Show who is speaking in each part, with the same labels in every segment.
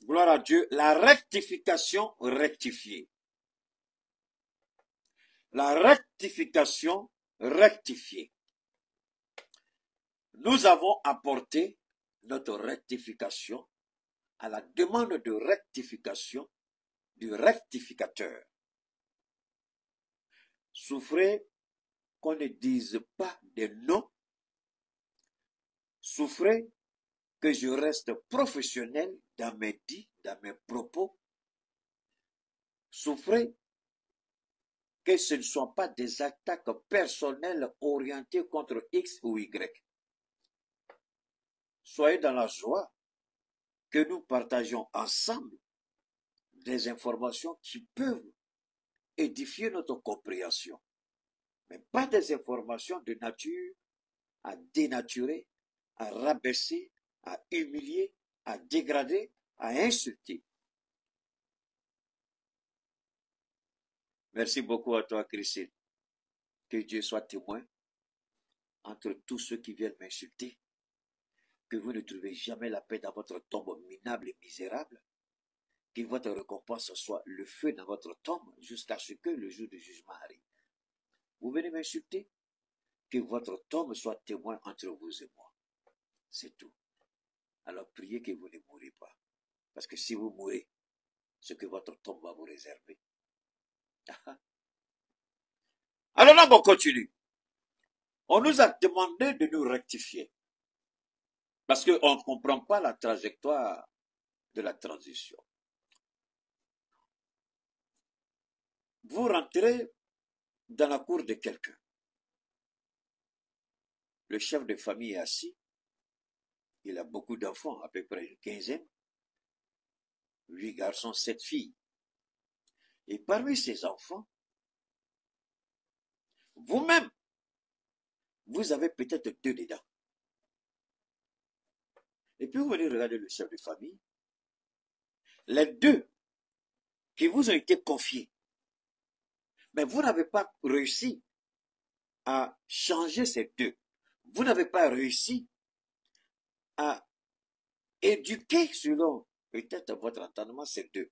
Speaker 1: Gloire à Dieu. La rectification rectifiée. La rectification rectifiée. Nous avons apporté notre rectification à la demande de rectification du rectificateur. Souffrez qu'on ne dise pas de non. Souffrez que je reste professionnel dans mes dits, dans mes propos. Souffrez que ce ne sont pas des attaques personnelles orientées contre X ou Y. Soyez dans la joie que nous partageons ensemble des informations qui peuvent édifier notre compréhension, mais pas des informations de nature à dénaturer, à rabaisser, à humilier, à dégrader, à insulter. Merci beaucoup à toi, Christine. Que Dieu soit témoin entre tous ceux qui viennent m'insulter, que vous ne trouvez jamais la paix dans votre tombe minable et misérable, que votre récompense soit le feu dans votre tombe jusqu'à ce que le jour du jugement arrive. Vous venez m'insulter, que votre tombe soit témoin entre vous et moi. C'est tout. Alors priez que vous ne mourrez pas. Parce que si vous mourrez, ce que votre tombe va vous réserver. Alors là, on continue. On nous a demandé de nous rectifier. Parce qu'on ne comprend pas la trajectoire de la transition. Vous rentrez dans la cour de quelqu'un. Le chef de famille est assis. Il a beaucoup d'enfants, à peu près une quinzaine. 8 garçons, 7 filles. Et parmi ces enfants, vous-même, vous avez peut-être 2 dedans. Et puis vous venez regarder le chef de famille. Les 2 qui vous ont été confiés, mais vous n'avez pas réussi à changer ces 2. Vous n'avez pas réussi à éduquer selon peut-être votre entendement ces 2.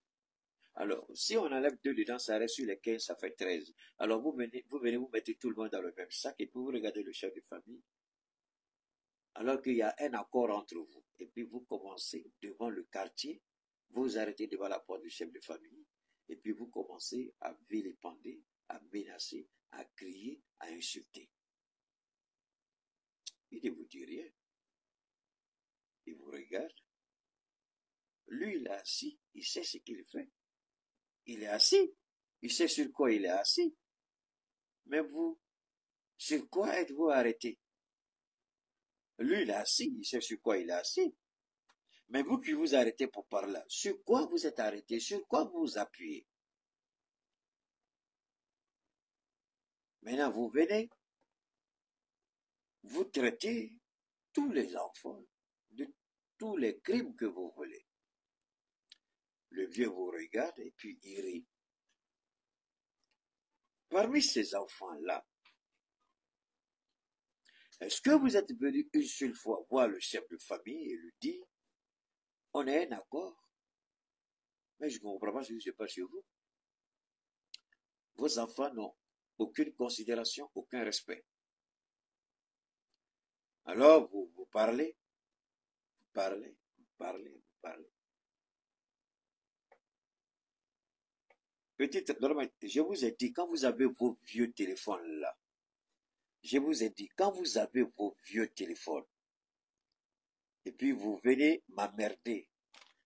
Speaker 1: Alors, si on enlève 2 dedans, ça reste sur les 15, ça fait 13. Alors, vous venez vous mettez tout le monde dans le même sac et puis vous regardez le chef de famille. Alors qu'il y a un accord entre vous. Et puis vous commencez devant le quartier, vous arrêtez devant la porte du chef de famille. Et puis vous commencez à vilipender, à menacer, à crier, à insulter. Il ne vous dit rien. Il vous regarde. Lui, il est assis, il sait ce qu'il fait. Il est assis. Il sait sur quoi il est assis. Mais vous, sur quoi êtes-vous arrêté? Lui, il est assis, il sait sur quoi il est assis. Mais vous qui vous arrêtez pour parler, sur quoi vous êtes arrêté? Sur quoi vous vous appuyez? Maintenant, vous venez, vous traitez tous les enfants de tous les crimes que vous voulez. Le vieux vous regarde et puis il rit. Parmi ces enfants-là, est-ce que vous êtes venu une seule fois voir le chef de famille et lui dire, on a un accord, mais je ne comprends pas ce qui se passe chez vous. Vos enfants n'ont aucune considération, aucun respect. Alors vous parlez, vous parlez, vous parlez, vous parlez. Petite, je vous ai dit, quand vous avez vos vieux téléphones là, je vous ai dit, quand vous avez vos vieux téléphones, et puis vous venez m'emmerder.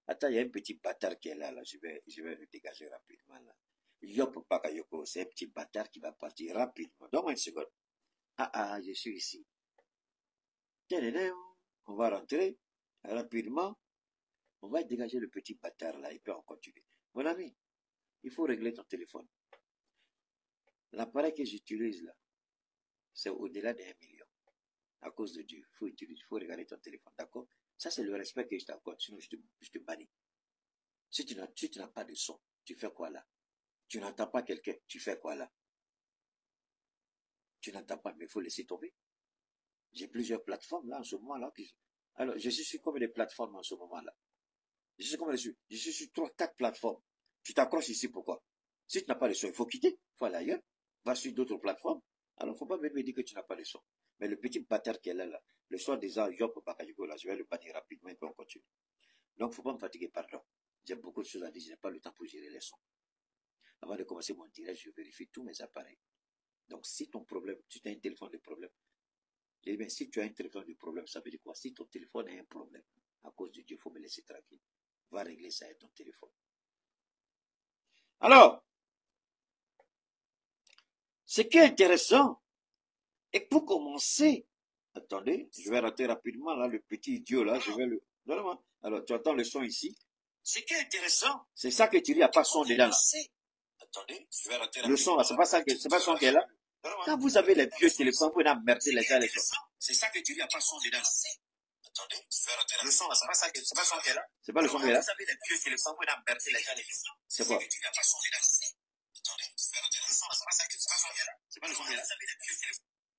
Speaker 1: Attends, il y a un petit bâtard qui est là, je vais le dégager rapidement là. Yop Bakayoko, c'est un petit bâtard qui va partir rapidement. Donne-moi une seconde. Ah, je suis ici. On va rentrer rapidement. On va dégager le petit bâtard là et puis on continue. Mon ami, il faut régler ton téléphone. L'appareil que j'utilise là, c'est au-delà d'1 million. À cause de Dieu, il faut regarder ton téléphone, d'accord? Ça, c'est le respect que je t'accorde, sinon je te bannis. Si tu n'as pas de son, tu fais quoi là? Tu n'entends pas quelqu'un, tu fais quoi là? Tu n'entends pas, mais il faut laisser tomber. J'ai plusieurs plateformes là en ce moment là. Alors, je suis sur combien de plateformes en ce moment là? Je sais comment je suis sur 3, 4 plateformes. Tu t'accroches ici, pourquoi? Si tu n'as pas le son, il faut quitter. Il faut aller ailleurs. Va sur d'autres plateformes. Alors, il ne faut pas même me dire que tu n'as pas le son. Mais le petit bâtard qui est là, le soir déjà, Yop Bakayoko, là, je vais le bannir rapidement et puis on continue. Donc, il ne faut pas me fatiguer, pardon. J'ai beaucoup de choses à dire, je n'ai pas le temps pour gérer les sons. Avant de commencer mon direct, je vérifie tous mes appareils. Donc, si ton problème, tu as un téléphone de problème, je dis, mais si tu as un téléphone de problème, ça veut dire quoi? Si ton téléphone a un problème, à cause de Dieu, il faut me laisser tranquille. Va régler ça avec ton téléphone. Alors, ce qui est intéressant, et pour commencer, attendez, je vais rater rapidement, là, le petit idiot, là, je vais le... Donne-moi. Alors, tu entends le son ici. Ce qui est intéressant, c'est ça que tu dis, il n'y a pas son dedans, là. Attendez, je vais rater rapidement. Le son, là, c'est pas ça que, c'est pas son qui est là. Quand vous avez les vieux téléphones, vous emmerder les gars, les sons. C'est ça que tu dis, il n'y a pas son dedans, là. Attendez, je vais rater le son, là, c'est pas ça que, c'est pas son qui est là. C'est pas le son qui est là. Vous avez les vieux téléphones, vous emmerder les gars, les sons. C'est quoi? C'est pas le son qui est là.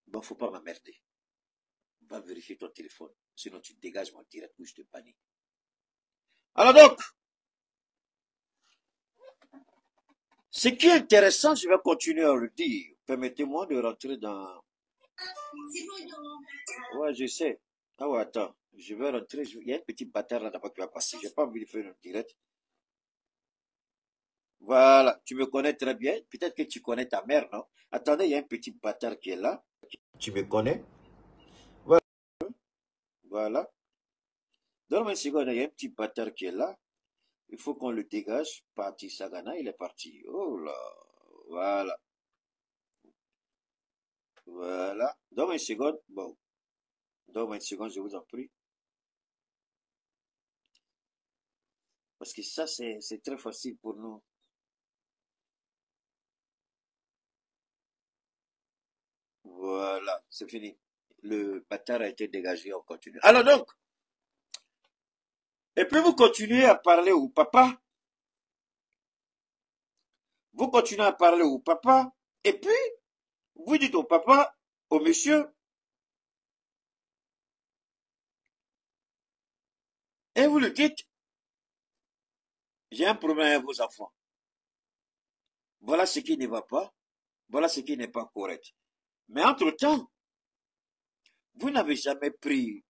Speaker 1: Bon, faut pas m'emmerder. Va vérifier ton téléphone. Sinon, tu dégages mon direct ou je te bannis. Alors donc, ce qui est intéressant, je vais continuer à le dire. Permettez-moi de rentrer dans... Ouais, je sais. Ah ouais, attends. Je vais rentrer. Il y a un petit bâtard là-bas qui va passer. Je n'ai pas envie de faire un direct. Voilà. Tu me connais très bien. Peut-être que tu connais ta mère, non? Attendez, il y a un petit bâtard qui est là. Tu me connais? Voilà. Voilà. Donne-moi une seconde. Il y a un petit bâtard qui est là. Il faut qu'on le dégage. Parti Sagana, il est parti. Oh là. Voilà. Voilà. Donne-moi une seconde. Bon. Donne-moi une seconde, je vous en prie. Parce que ça, c'est très facile pour nous. Voilà, c'est fini. Le bâtard a été dégagé, on continue. Alors donc, et puis vous continuez à parler au papa. Vous continuez à parler au papa. Et puis, vous dites au papa, au monsieur, et vous lui dites, j'ai un problème avec vos enfants. Voilà ce qui ne va pas. Voilà ce qui n'est pas correct. Mais entre-temps, vous n'avez jamais pris,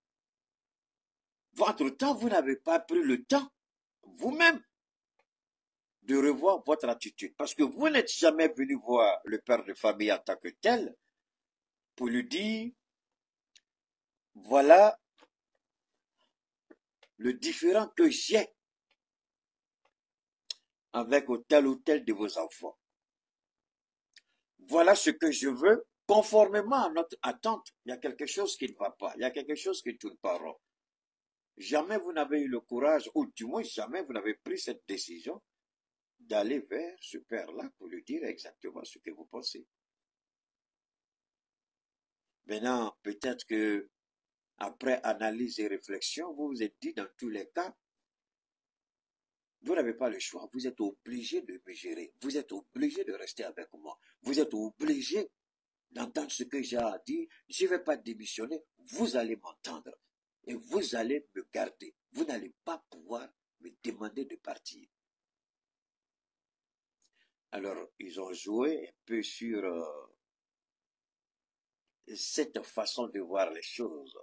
Speaker 1: entre-temps, vous n'avez pas pris le temps, vous-même, de revoir votre attitude. Parce que vous n'êtes jamais venu voir le père de famille en tant que tel pour lui dire, voilà le différent que j'ai avec tel ou tel de vos enfants. Voilà ce que je veux, conformément à notre attente. Il y a quelque chose qui ne va pas, il y a quelque chose qui ne tourne pas rond. Jamais vous n'avez eu le courage, ou du moins jamais vous n'avez pris cette décision d'aller vers ce père-là pour lui dire exactement ce que vous pensez. Maintenant, peut-être que après analyse et réflexion, vous vous êtes dit dans tous les cas, vous n'avez pas le choix. Vous êtes obligé de me gérer. Vous êtes obligé de rester avec moi. Vous êtes obligé d'entendre ce que j'ai à dire. Je ne vais pas démissionner. Vous allez m'entendre. Et vous allez me garder. Vous n'allez pas pouvoir me demander de partir. Alors, ils ont joué un peu sur cette façon de voir les choses.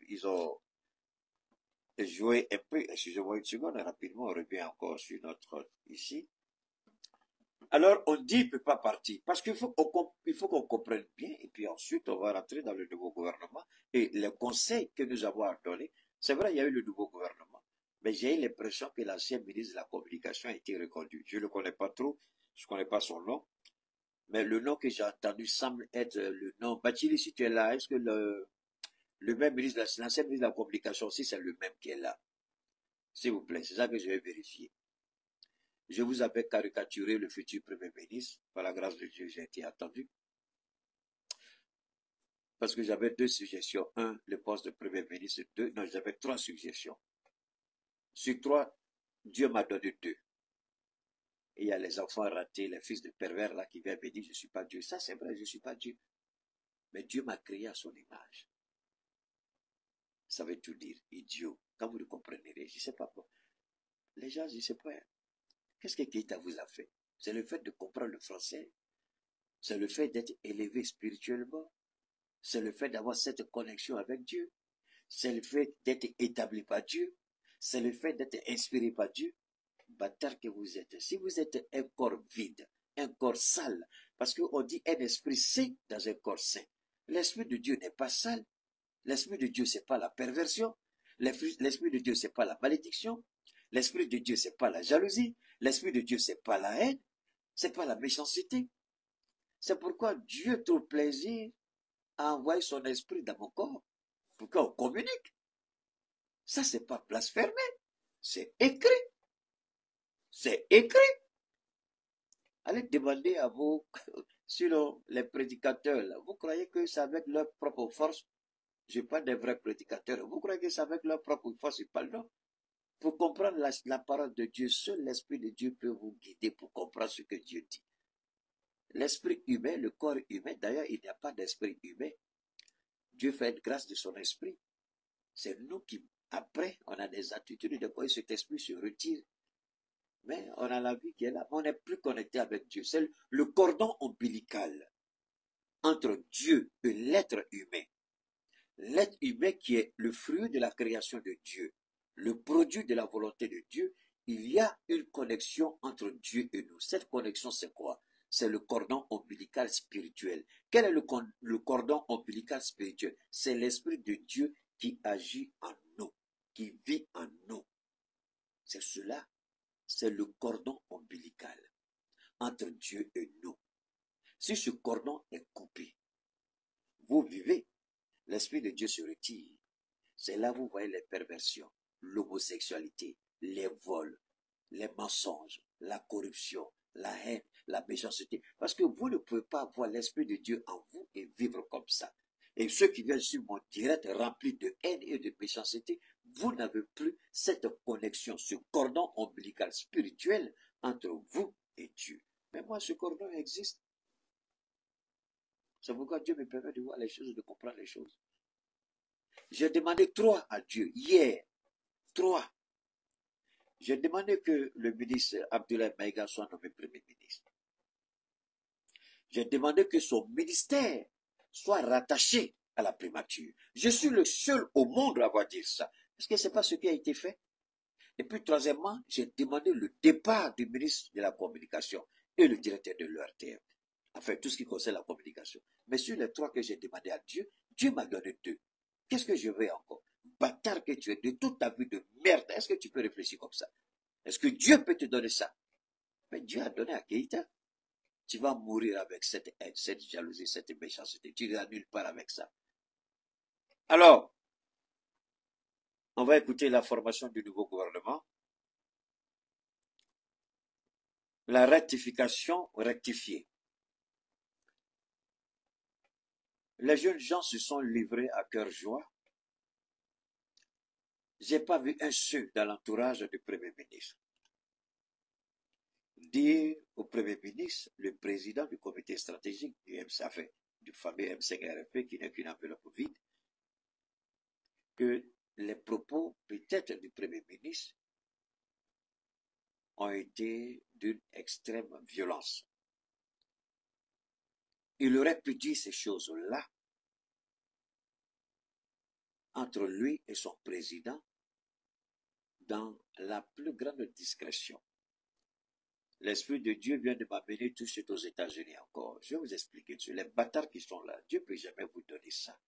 Speaker 1: Ils ont joué un peu, excusez-moi une seconde, rapidement, on revient encore sur notre ici. Alors, on dit qu'il ne peut pas partir, parce qu'il faut qu'on comprenne bien, et puis ensuite, on va rentrer dans le nouveau gouvernement, et les conseils que nous avons donnés, c'est vrai, il y a eu le nouveau gouvernement, mais j'ai eu l'impression que l'ancien ministre de la Communication a été reconduit. Je ne le connais pas trop, je ne connais pas son nom, mais le nom que j'ai entendu semble être le nom. Bachili, si tu es là, est-ce que le même ministre, l'ancien ministre de la Communication aussi, c'est le même qui est là? S'il vous plaît, c'est ça que je vais vérifier. Je vous avais caricaturé le futur Premier ministre. Par la grâce de Dieu, j'ai été attendu. Parce que j'avais 2 suggestions. 1, le poste de Premier ministre. 2, non, j'avais 3 suggestions. Sur 3, Dieu m'a donné 2. Et il y a les enfants ratés, les fils de pervers là qui viennent me dire, je ne suis pas Dieu. Ça, c'est vrai, je ne suis pas Dieu. Mais Dieu m'a créé à son image. Ça veut tout dire, idiot. Quand vous le comprendrez, je ne sais pas quoi. Les gens disent, c'est pas, qu'est-ce que Keïta vous a fait? C'est le fait de comprendre le français. C'est le fait d'être élevé spirituellement. C'est le fait d'avoir cette connexion avec Dieu. C'est le fait d'être établi par Dieu. C'est le fait d'être inspiré par Dieu. Bâtard que vous êtes. Si vous êtes un corps vide, un corps sale, parce qu'on dit un esprit saint dans un corps saint. L'esprit de Dieu n'est pas sale. L'esprit de Dieu, c'est pas la perversion. L'esprit de Dieu, c'est pas la malédiction. L'esprit de Dieu, c'est pas la jalousie. L'esprit de Dieu, c'est pas la haine. C'est pas la méchanceté. C'est pourquoi Dieu trouve plaisir à envoyer son esprit dans mon corps. Pour qu'on communique. Ça, c'est pas blasphémé. C'est écrit. C'est écrit. Allez demander à vous, sinon les prédicateurs, là, vous croyez que c'est avec leur propre force? Je parle des vrais prédicateurs. Vous croyez que c'est avec leur propre force? Ils parlent non. Pour comprendre la parole de Dieu, seul l'Esprit de Dieu peut vous guider pour comprendre ce que Dieu dit. L'esprit humain, le corps humain, d'ailleurs, il n'y a pas d'esprit humain. Dieu fait grâce de son esprit. C'est nous qui, après, on a des attitudes de quoi cet esprit se retire. Mais on a la vie qui est là. On n'est plus connecté avec Dieu. C'est le cordon ombilical entre Dieu et l'être humain. L'être humain qui est le fruit de la création de Dieu, le produit de la volonté de Dieu, il y a une connexion entre Dieu et nous. Cette connexion, c'est quoi? C'est le cordon ombilical spirituel. Quel est le cordon ombilical spirituel? C'est l'Esprit de Dieu qui agit en nous, qui vit en nous. C'est cela, c'est le cordon ombilical entre Dieu et nous. Si ce cordon est coupé, vous vivez, l'Esprit de Dieu se retire. C'est là où vous voyez les perversions, l'homosexualité, les vols, les mensonges, la corruption, la haine, la méchanceté. Parce que vous ne pouvez pas avoir l'Esprit de Dieu en vous et vivre comme ça. Et ceux qui viennent sur mon direct remplis de haine et de méchanceté, vous n'avez plus cette connexion, ce cordon ombilical spirituel entre vous et Dieu. Mais moi, ce cordon existe. C'est pourquoi Dieu me permet de voir les choses, de comprendre les choses. J'ai demandé 3 à Dieu, hier, 3. J'ai demandé que le ministre Abdoulaye Maïga soit nommé Premier ministre. J'ai demandé que son ministère soit rattaché à la primature. Je suis le seul au monde à avoir dit ça. Parce que ce n'est pas ce qui a été fait. Et puis, troisièmement, j'ai demandé le départ du ministre de la Communication et le directeur de l'ERTM. Enfin, tout ce qui concerne la communication. Mais sur les 3 que j'ai demandé à Dieu, Dieu m'a donné 2. Qu'est-ce que je veux encore? Bâtard que tu es de toute ta vie de merde. Est-ce que tu peux réfléchir comme ça? Est-ce que Dieu peut te donner ça? Mais Dieu a donné à Keïta. Tu vas mourir avec cette haine, cette jalousie, cette méchanceté. Tu n'iras nulle part avec ça. Alors, on va écouter la formation du nouveau gouvernement. La rectification rectifiée. Les jeunes gens se sont livrés à cœur joie. J'ai pas vu un seul dans l'entourage du Premier ministre dire au Premier ministre, le président du comité stratégique du MSAF, du fameux M5RFP qui n'est qu'une enveloppe vide, que les propos peut-être du Premier ministre ont été d'une extrême violence. Il aurait pu dire ces choses-là entre lui et son président dans la plus grande discrétion. L'Esprit de Dieu vient de m'amener tout de suite aux États-Unis encore. Je vais vous expliquer dessus. Les bâtards qui sont là, Dieu ne peut jamais vous donner ça.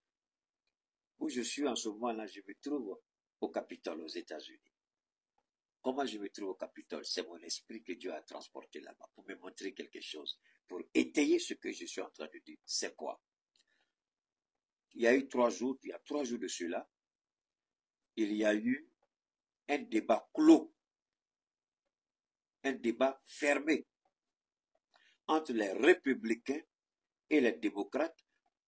Speaker 1: Où je suis en ce moment-là, je me trouve au Capitole aux États-Unis. Comment je me trouve au Capitole? C'est mon esprit que Dieu a transporté là-bas pour me montrer quelque chose, pour étayer ce que je suis en train de dire. C'est quoi? Il y a eu 3 jours, il y a 3 jours de cela, il y a eu un débat clos, un débat fermé entre les républicains et les démocrates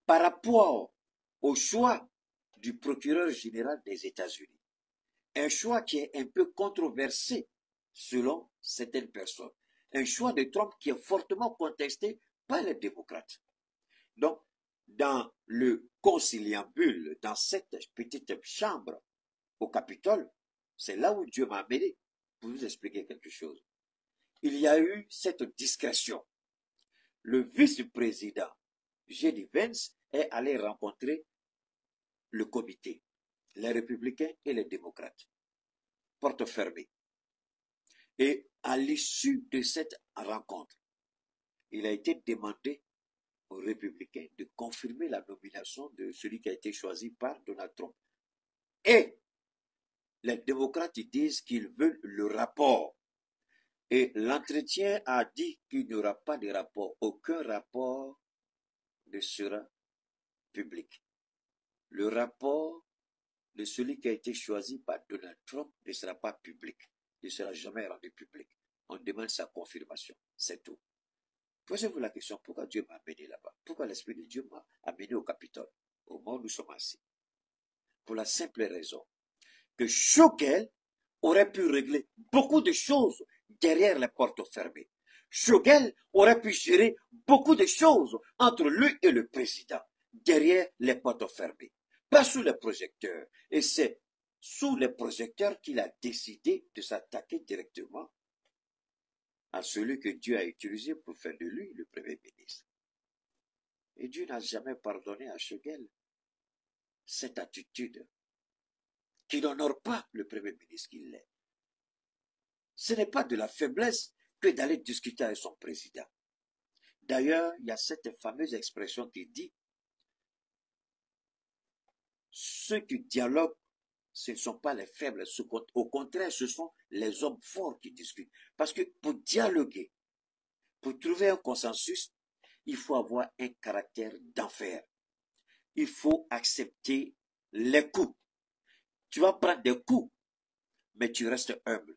Speaker 1: par rapport au choix du procureur général des États-Unis. Un choix qui est un peu controversé selon certaines personnes. Un choix de Trump qui est fortement contesté par les démocrates. Donc, dans le conciliabule, dans cette petite chambre au Capitole, c'est là où Dieu m'a amené pour vous expliquer quelque chose. Il y a eu cette discrétion. Le vice-président, J.D. Vance, est allé rencontrer le comité, les républicains et les démocrates, porte fermée. Et à l'issue de cette rencontre, il a été demandé aux républicains de confirmer la nomination de celui qui a été choisi par Donald Trump. Et les démocrates disent qu'ils veulent le rapport. Et l'entretien a dit qu'il n'y aura pas de rapport. Aucun rapport ne sera public. Le rapport de celui qui a été choisi par Donald Trump ne sera pas public. Ne sera jamais rendu public. On demande sa confirmation. C'est tout. Posez-vous la question, pourquoi Dieu m'a amené là-bas? Pourquoi l'Esprit de Dieu m'a amené au Capitole, au moment où nous sommes assis? Pour la simple raison que Shogel aurait pu régler beaucoup de choses derrière les portes fermées. Shogel aurait pu gérer beaucoup de choses entre lui et le président, derrière les portes fermées, pas sous les projecteurs. Et c'est sous les projecteurs qu'il a décidé de s'attaquer directement à celui que Dieu a utilisé pour faire de lui le premier ministre. Et Dieu n'a jamais pardonné à Shogel cette attitude qui n'honore pas le premier ministre qu'il est. Ce n'est pas de la faiblesse que d'aller discuter avec son président. D'ailleurs, il y a cette fameuse expression qui dit ceux qui dialoguent, ce ne sont pas les faibles, au contraire, ce sont les hommes forts qui discutent. Parce que pour dialoguer, pour trouver un consensus, il faut avoir un caractère d'enfer. Il faut accepter les coups. Tu vas prendre des coups, mais tu restes humble.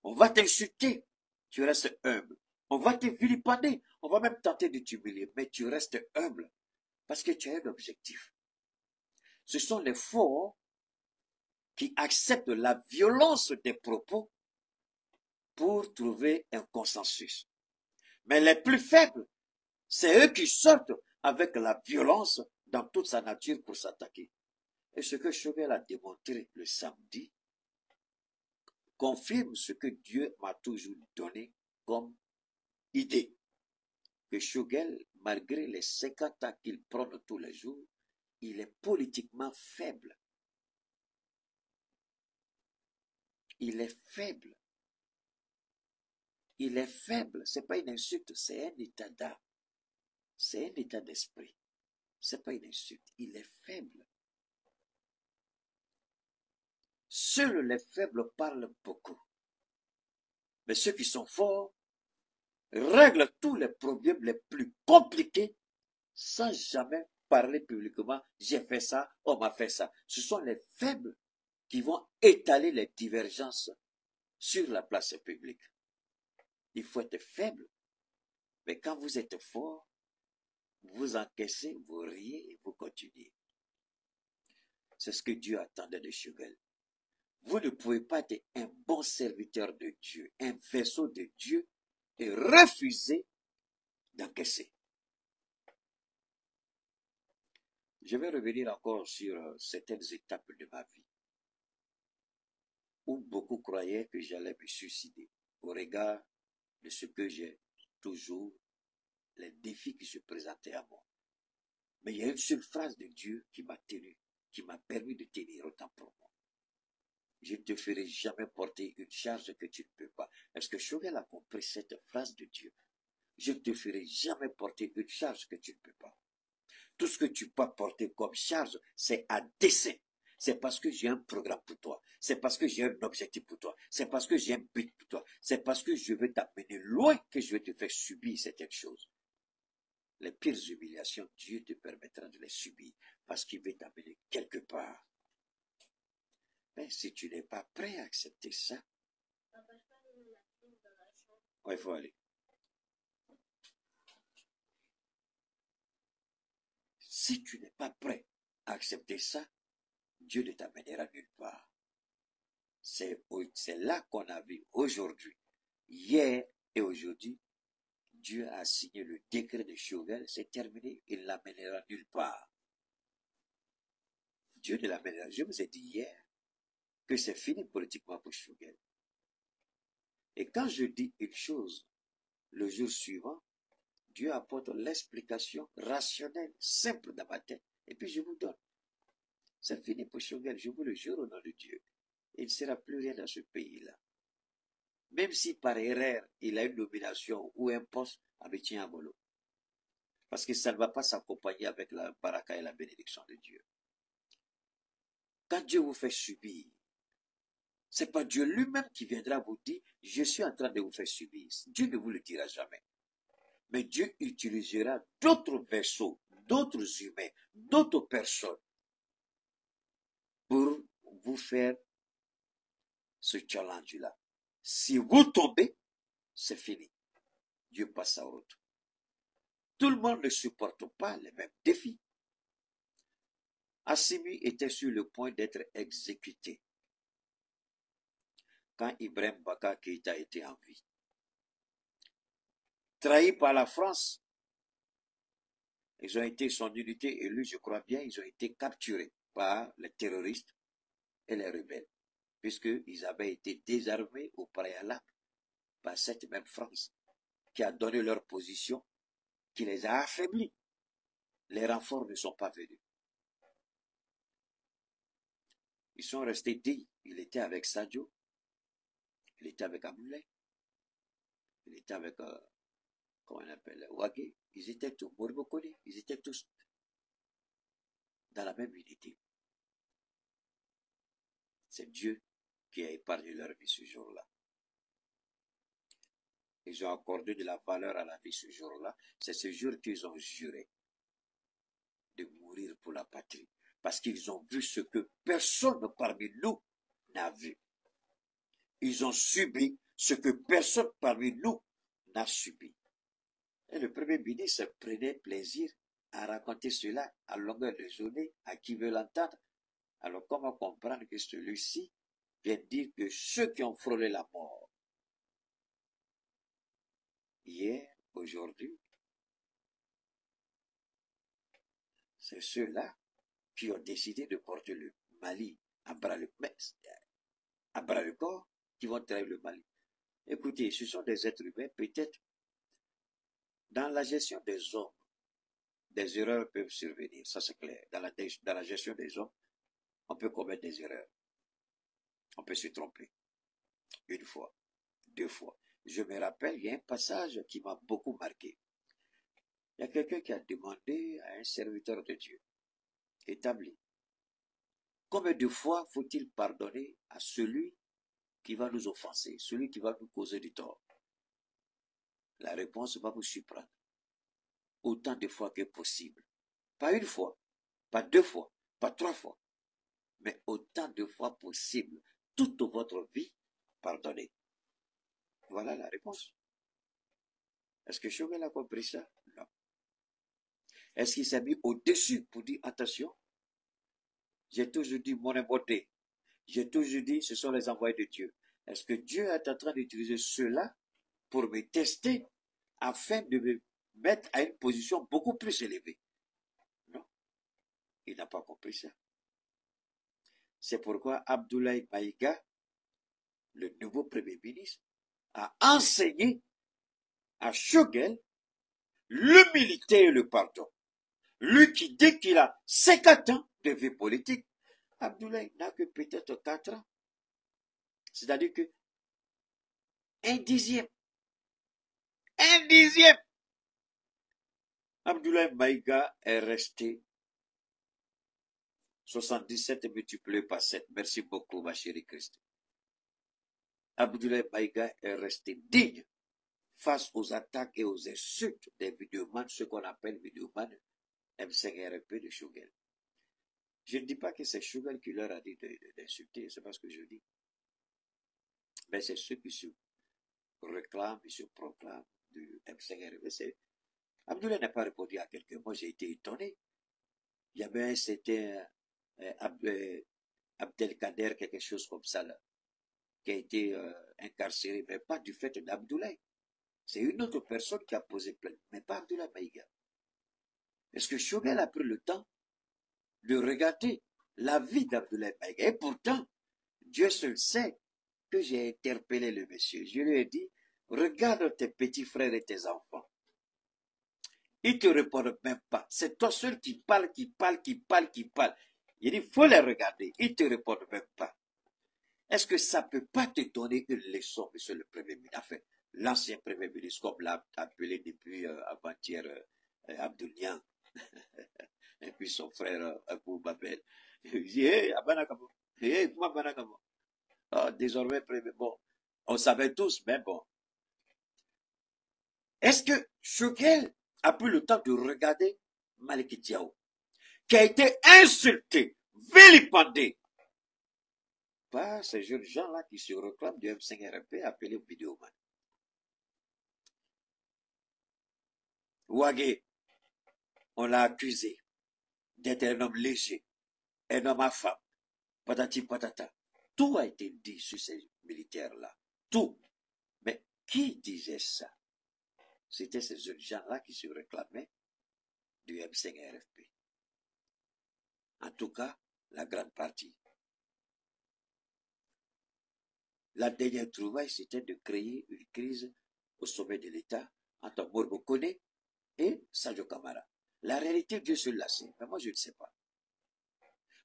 Speaker 1: On va t'insulter, tu restes humble. On va te vilipender, on va même tenter de t'humilier, mais tu restes humble parce que tu as un objectif. Ce sont les forts qui acceptent la violence des propos pour trouver un consensus. Mais les plus faibles, c'est eux qui sortent avec la violence dans toute sa nature pour s'attaquer. Et ce que Shogel a démontré le samedi confirme ce que Dieu m'a toujours donné comme idée. Que Shogel, malgré les 50 ans qu'il prône tous les jours, il est politiquement faible. Il est faible. Il est faible. Ce n'est pas une insulte, c'est un état d'âme. C'est un état d'esprit. Ce n'est pas une insulte. Il est faible. Seuls les faibles parlent beaucoup. Mais ceux qui sont forts règlent tous les problèmes les plus compliqués sans jamais parler publiquement. J'ai fait ça, on m'a fait ça. Ce sont les faibles qui vont étaler les divergences sur la place publique. Il faut être faible. Mais quand vous êtes fort, vous encaissez, vous riez et vous continuez. C'est ce que Dieu attendait de Shogel. Vous ne pouvez pas être un bon serviteur de Dieu, un vaisseau de Dieu, et refuser d'encaisser. Je vais revenir encore sur certaines étapes de ma vie où beaucoup croyaient que j'allais me suicider au regard de ce que j'ai toujours, les défis qui se présentaient à moi. Mais il y a une seule phrase de Dieu qui m'a tenu, qui m'a permis de tenir autant pour moi. Je ne te ferai jamais porter une charge que tu ne peux pas. Est-ce que Shogel a compris cette phrase de Dieu? Je ne te ferai jamais porter une charge que tu ne peux pas. Tout ce que tu peux porter comme charge, c'est à dessein. C'est parce que j'ai un programme pour toi. C'est parce que j'ai un objectif pour toi. C'est parce que j'ai un but pour toi. C'est parce que je veux t'amener loin que je vais te faire subir certaines choses. Les pires humiliations, Dieu te permettra de les subir parce qu'il veut t'amener quelque part. Mais si tu n'es pas prêt à accepter ça, il faut aller. Si tu n'es pas prêt à accepter ça, Dieu ne t'amènera nulle part. C'est là qu'on a vu aujourd'hui, hier et aujourd'hui, Dieu a signé le décret de Shogel, c'est terminé, il ne l'amènera nulle part. Dieu ne l'amènera. Je vous ai dit hier que c'est fini politiquement pour Shogel. Et quand je dis une chose, le jour suivant, Dieu apporte l'explication rationnelle, simple dans ma tête. Et puis je vous donne. C'est fini pour Choguel, je vous le jure au nom de Dieu. Il ne sera plus rien dans ce pays-là. Même si par erreur, il a une nomination ou un poste à Bétien Amolo. Parce que ça ne va pas s'accompagner avec la baraka et la bénédiction de Dieu. Quand Dieu vous fait subir, ce n'est pas Dieu lui-même qui viendra vous dire, je suis en train de vous faire subir. Dieu ne vous le dira jamais. Mais Dieu utilisera d'autres vaisseaux, d'autres humains, d'autres personnes pour vous faire ce challenge-là. Si vous tombez, c'est fini. Dieu passe à autre. Tout le monde ne supporte pas les mêmes défis. Assimi était sur le point d'être exécuté quand Ibrahim Baka Keïta était en vie. Trahi par la France, ils ont été, son unité élue, je crois bien, ils ont été capturés par les terroristes et les rebelles, puisqu'ils avaient été désarmés au préalable par cette même France qui a donné leur position, qui les a affaiblis. Les renforts ne sont pas venus. Ils sont restés dignes. Il était avec Sadio, il était avec Amoulay, il était avec, comment on appelle, Ouagé. Ils étaient tous, Morbokoli, ils étaient tous dans la même unité. C'est Dieu qui a épargné leur vie ce jour-là. Ils ont accordé de la valeur à la vie ce jour-là. C'est ce jour qu'ils ont juré de mourir pour la patrie. Parce qu'ils ont vu ce que personne parmi nous n'a vu. Ils ont subi ce que personne parmi nous n'a subi. Et le premier ministre prenait plaisir à raconter cela à longueur de journée à qui veut l'entendre. Alors comment comprendre que celui-ci vient dire que ceux qui ont frôlé la mort, hier, aujourd'hui, c'est ceux-là qui ont décidé de porter le Mali à bras le corps, qui vont trahir le Mali. Écoutez, ce sont des êtres humains, peut-être, dans la gestion des hommes, des erreurs peuvent survenir, ça c'est clair. Dans la gestion des hommes, on peut commettre des erreurs. On peut se tromper. Une fois, deux fois. Je me rappelle, il y a un passage qui m'a beaucoup marqué. Il y a quelqu'un qui a demandé à un serviteur de Dieu, établi, combien de fois faut-il pardonner à celui qui va nous offenser, celui qui va nous causer du tort? La réponse va vous surprendre. Autant de fois que possible. Pas une fois, pas deux fois, pas trois fois, mais autant de fois possible. Toute votre vie, pardonnez. Voilà la réponse. Est-ce que Choguel a compris ça? Non. Est-ce qu'il s'est mis au-dessus pour dire attention? J'ai toujours dit mon beauté. J'ai toujours dit ce sont les envoyés de Dieu. Est-ce que Dieu est en train d'utiliser cela pour me tester afin de me mettre à une position beaucoup plus élevée? Non. Il n'a pas compris ça. C'est pourquoi Abdoulaye Maïga, le nouveau premier ministre, a enseigné à Choguel l'humilité et le pardon. Lui qui dit qu'il a 50 ans de vie politique, Abdoulaye n'a que peut-être 4 ans. C'est-à-dire que un dixième. Abdoulaye Maïga est resté 77 multiplié par 7. Merci beaucoup, ma chérie Christ. Abdoulaye Maïga est resté digne face aux attaques et aux insultes des vidéomans, ce qu'on appelle vidéomans M5RP de Choguel. Je ne dis pas que c'est Choguel qui leur a dit d'insulter, c'est pas ce que je dis. Mais c'est ceux qui se réclament et se proclament du M5RP. Abdoulaye n'a pas répondu à quelqu'un. Moi, j'ai été étonné. Il y avait, c'était Abdelkader, quelque chose comme ça, là, qui a été incarcéré, mais pas du fait d'Abdoulaye. C'est une autre personne qui a posé plainte, mais pas Abdoulaye Maïga. Est-ce que Choguel a pris le temps de regarder la vie d'Abdoulaye Maïga? Et pourtant, Dieu seul sait que j'ai interpellé le monsieur. Je lui ai dit, regarde tes petits frères et tes enfants. Ils ne te répondent même pas. C'est toi seul qui parle, qui parle, qui parle, qui parle. Il dit, il faut les regarder. Ils ne te répondent même pas. Est-ce que ça ne peut pas te donner une leçon, monsieur le Premier ministre? Enfin, l'ancien Premier ministre, comme l'a appelé depuis avant-hier Abdoul Niang, et puis son frère Abou Babel. Il dit, hé, Abanakamo, hé, comment Abanakamo? Ah, désormais, bon, on savait tous, mais bon. Est-ce que Choguel a pris le temps de regarder Maliki Diao, qui a été insulté, vilipendé par ces jeunes gens-là qui se réclament du M5RP appelé Vidéoman? Ouagé, on l'a accusé d'être un homme léger, un homme affable, patati patata. Tout a été dit sur ces militaires-là. Tout. Mais qui disait ça? C'était ces jeunes gens-là qui se réclamaient du M5RFP. En tout cas, la grande partie. La dernière trouvaille, c'était de créer une crise au sommet de l'État entre Morbo Kone et Sadio Kamara. La réalité, Dieu seul la sait, mais moi je ne sais pas.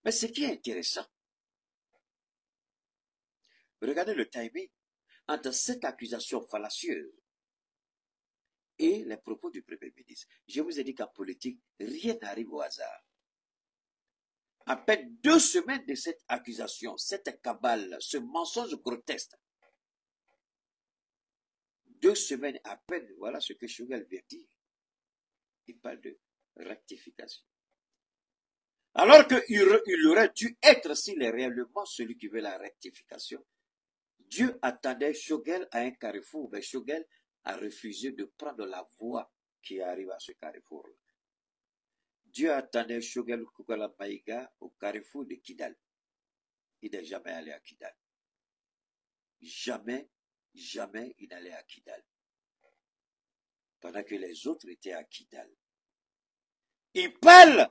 Speaker 1: Mais ce qui est intéressant, regardez le timing entre cette accusation fallacieuse et les propos du Premier ministre. Je vous ai dit qu'en politique, rien n'arrive au hasard. À peine 2 semaines de cette accusation, cette cabale, ce mensonge grotesque, 2 semaines à peine, voilà ce que Choguel vient dire. Il parle de rectification. Alors qu'il aurait dû être, s'il est réellement celui qui veut la rectification, Dieu attendait Choguel à un carrefour, mais Choguel a refusé de prendre la voie qui arrive à ce carrefour-là. Dieu attendait Choguel Koukala Maïga au carrefour de Kidal. Il n'est jamais allé à Kidal. Jamais, jamais il n'allait à Kidal. Pendant que les autres étaient à Kidal. Il parle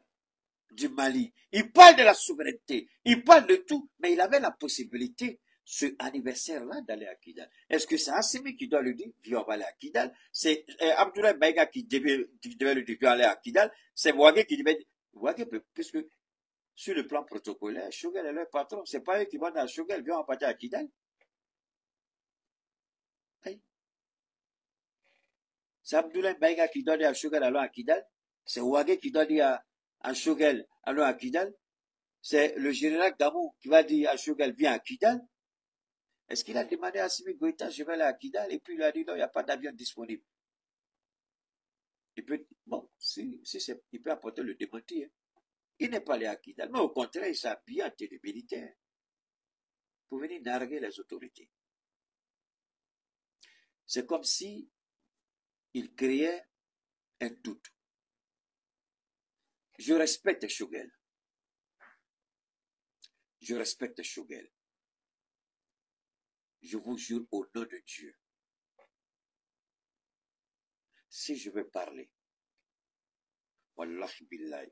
Speaker 1: du Mali, il parle de la souveraineté, il parle de tout, mais il avait la possibilité, ce anniversaire-là, d'aller à Kidal. Est-ce que c'est Assimi qui doit lui dire, viens, on va aller à Kidal? C'est Abdoulaye Maïga qui devait lui dire, viens aller à Kidal. C'est Ouagé qui devait dire, Ouagé, puisque sur le plan protocolaire, Choguel est leur patron. C'est pas eux qui vont dans Choguel, viens, on partir à Kidal. Hey. C'est Abdoulaye Maïga qui doit dire à Choguel, allons à Kidal. C'est Ouagé qui doit dire à Choguel, allons à Kidal. C'est le général Gamou qui va dire à Choguel, viens à Kidal. Est-ce qu'il a demandé à Assimi Goïta, je vais aller à Kidal, et puis il a dit non, il n'y a pas d'avion disponible. Il peut, bon, il peut apporter le démenti. Hein. Il n'est pas allé à Kidal, mais au contraire, il s'est habillé en tenue militaire pour venir narguer les autorités. C'est comme si il créait un doute. Je respecte Choguel. Je respecte Choguel. Je vous jure au nom de Dieu. Si je veux parler, Wallahi billahi,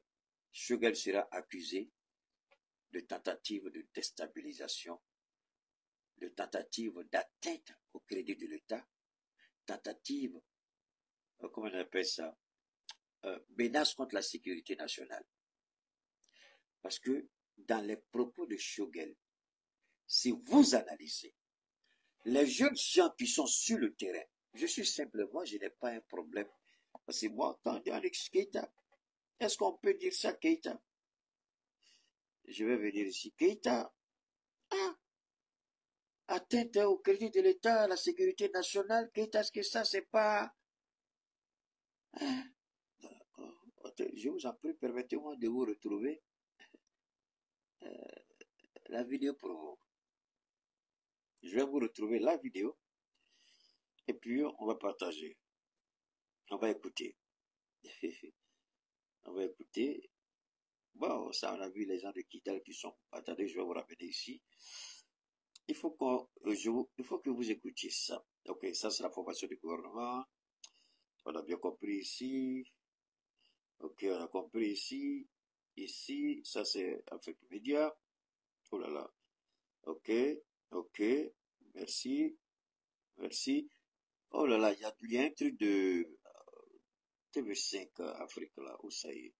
Speaker 1: Choguel sera accusé de tentative de déstabilisation, de tentative d'atteinte au crédit de l'État, tentative, comment on appelle ça, menace contre la sécurité nationale. Parce que dans les propos de Choguel, si vous analysez, les jeunes gens qui sont sur le terrain, je n'ai pas un problème. Parce que moi, quand on dit Alex Keïta, est-ce qu'on peut dire ça, Keïta? Je vais venir ici. Keïta, atteinte au crédit de l'État, à la sécurité nationale, Keïta, est-ce que ça, c'est pas... Je vous en prie, permettez-moi de vous retrouver la vidéo pour vous. Je vais vous retrouver la vidéo et puis on va partager. On va écouter. On va écouter. Bon, ça, on a vu les gens de Kidal qui sont... Attendez, je vais vous ramener ici. Il faut que vous écoutiez ça. Ok, ça c'est la formation du gouvernement. On a bien compris ici. Ok, on a compris ici. Ici, ça c'est Afrique Média. Oh là là. Ok, ok. Merci. Merci. Oh là là, il y a un truc de TV5 Afrique là, où ça y est.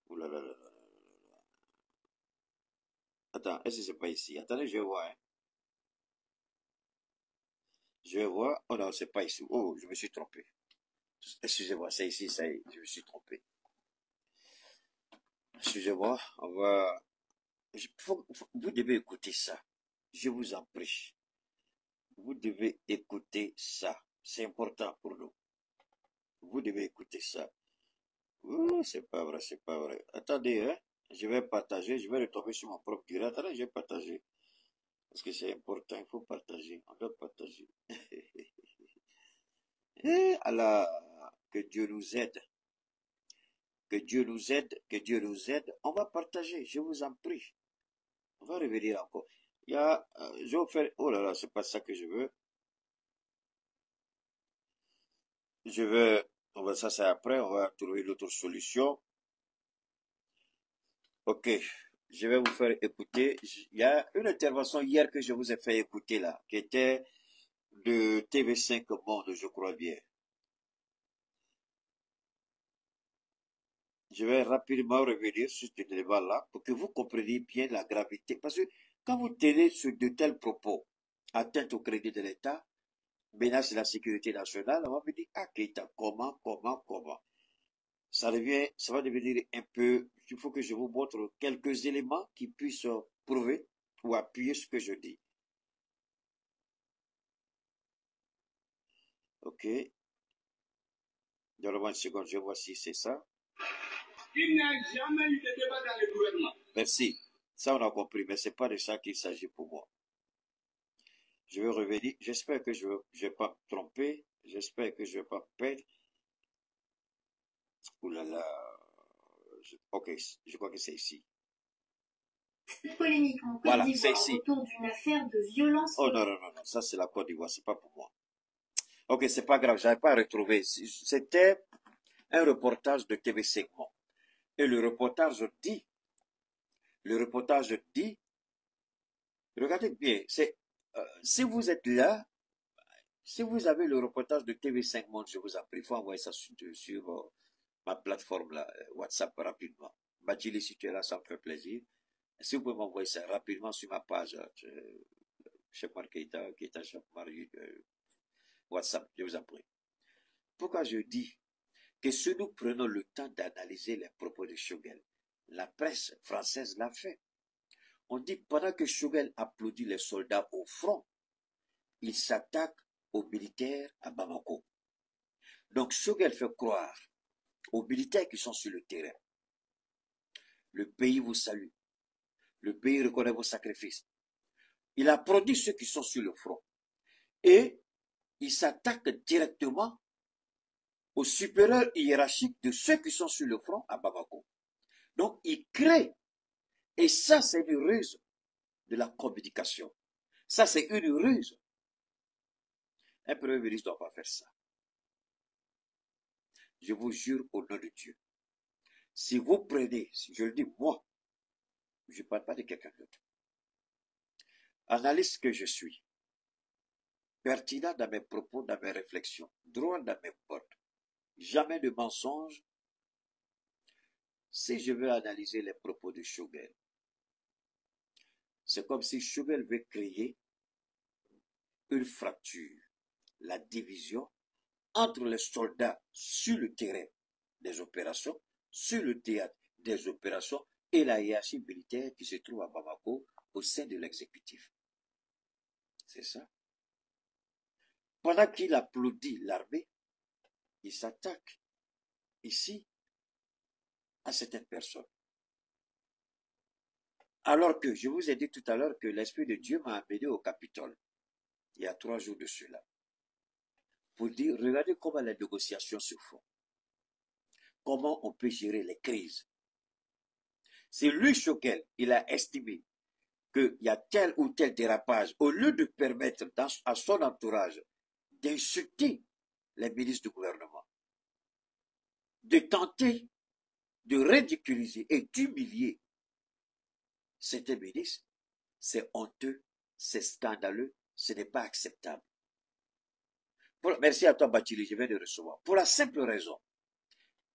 Speaker 1: Oh là là là là là. Attends, est-ce que c'est pas ici? Attendez, je vais voir, hein. Je vais voir. Oh non, c'est pas ici. Oh, je me suis trompé. Excusez-moi, c'est ici, ça y est, je me suis trompé. Excusez-moi, on va... vous devez écouter ça. Je vous en prie. Vous devez écouter ça. C'est important pour nous. Vous devez écouter ça. Oh, c'est pas vrai, c'est pas vrai. Attendez, hein. Je vais partager, je vais retomber sur mon propre direct. Attendez, je vais partager. Parce que c'est important, il faut partager. On doit partager. Allah, que Dieu nous aide. Que Dieu nous aide, que Dieu nous aide. On va partager, je vous en prie. On va revenir encore. Il y a, je vais faire, oh là là, c'est pas ça que je veux. Je vais, on va, ça c'est après, on va trouver l'autre solution. Ok, je vais vous faire écouter. Il y a une intervention hier que je vous ai fait écouter là, qui était de TV5 Monde, je crois bien. Je vais rapidement revenir sur ce débat-là pour que vous compreniez bien la gravité. Parce que quand vous tenez sur de tels propos, atteinte au crédit de l'État, menace la sécurité nationale, on va me dire, ah, Keita, comment? Ça va devenir un peu, il faut que je vous montre quelques éléments qui puissent prouver ou appuyer ce que je dis. Ok. Donne-moi une seconde, je vois si c'est ça. Il n'y a jamais eu de débat dans le gouvernement. Merci. Ça, on a compris, mais c'est pas de ça qu'il s'agit pour moi. Je vais revenir. J'espère que je ne vais pas me tromper. J'espère que je ne vais pas me perdre. Ouh là là. Ok, je crois que c'est ici.
Speaker 2: Cette polémique en Côte
Speaker 1: Voilà,
Speaker 2: d'Ivoire autour d'une affaire de violence.
Speaker 1: Oh non, non, non, non. Ça c'est la Côte d'Ivoire, c'est pas pour moi. Ok, c'est pas grave, j'avais pas retrouvé. C'était un reportage de TV Segment. Et le reportage dit, regardez bien, si vous êtes là, si vous avez le reportage de TV5 Monde, je vous en prie, il faut envoyer ça sur ma plateforme là, WhatsApp rapidement. Badjili, si tu es là, ça me fait plaisir. Si vous pouvez m'envoyer ça rapidement sur ma page, Cheikh Mar Keita, Cheikh Mar, WhatsApp, je vous en prie. Pourquoi je dis que si nous prenons le temps d'analyser les propos de Choguel, la presse française l'a fait. On dit pendant que Choguel applaudit les soldats au front, il s'attaque aux militaires à Bamako. Donc Choguel fait croire aux militaires qui sont sur le terrain. Le pays vous salue. Le pays reconnaît vos sacrifices. Il applaudit ceux qui sont sur le front. Et il s'attaque directement aux supérieurs hiérarchiques de ceux qui sont sur le front à Bamako. Donc il crée. Et ça, c'est une ruse de la communication. Ça, c'est une ruse. Un premier ministre ne doit pas faire ça. Je vous jure au nom de Dieu. Si vous prenez, si je le dis moi, je ne parle pas de quelqu'un d'autre. Analyste que je suis, pertinent dans mes propos, dans mes réflexions, droit dans mes bottes, jamais de mensonge. Si je veux analyser les propos de Choguel, c'est comme si Choguel veut créer une fracture, la division entre les soldats sur le terrain des opérations, sur le théâtre des opérations et la hiérarchie militaire qui se trouve à Bamako au sein de l'exécutif. C'est ça. Pendant qu'il applaudit l'armée, il s'attaque ici à certaines personnes. Alors que je vous ai dit tout à l'heure que l'Esprit de Dieu m'a amené au Capitole, il y a 3 jours de cela, pour dire, regardez comment les négociations se font. Comment on peut gérer les crises. C'est lui, Choguel, il a estimé qu'il y a tel ou tel dérapage, au lieu de permettre à son entourage d'insulter les ministres du gouvernement, de tenter de ridiculiser et d'humilier certains ministres, c'est honteux, c'est scandaleux, ce n'est pas acceptable. Merci à toi, Bachili, je viens de recevoir. Pour la simple raison,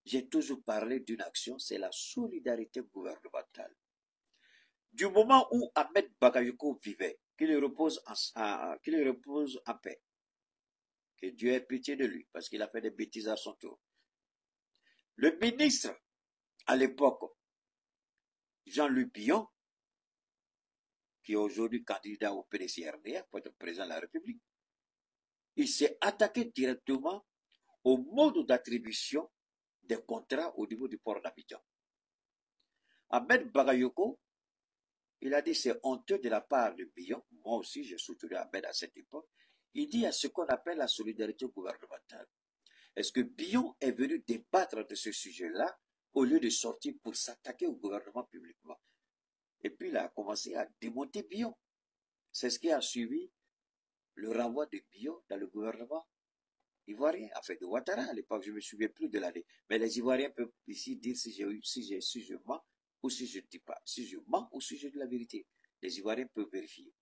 Speaker 1: j'ai toujours parlé d'une action, c'est la solidarité gouvernementale. Du moment où Ahmed Bakayoko vivait, qu'il repose en paix, que Dieu ait pitié de lui, parce qu'il a fait des bêtises à son tour. Le ministre, à l'époque, Jean-Luc Billon, qui est aujourd'hui candidat au PDC-RDA pour être président de la République, il s'est attaqué directement au mode d'attribution des contrats au niveau du port d'Abidjan. Ahmed Bakayoko, il a dit c'est honteux de la part de Billon, moi aussi j'ai soutenu Ahmed à cette époque, il dit à ce qu'on appelle la solidarité gouvernementale. Est-ce que Billon est venu débattre de ce sujet-là au lieu de sortir pour s'attaquer au gouvernement publiquement? Et puis il a commencé à démonter Billon. C'est ce qui a suivi le renvoi de Billon dans le gouvernement ivoirien, enfin de Ouattara à l'époque, je ne me souviens plus de l'année. Mais les Ivoiriens peuvent ici dire si je mens ou si je ne dis pas, si je mens ou si je dis la vérité. Les Ivoiriens peuvent vérifier.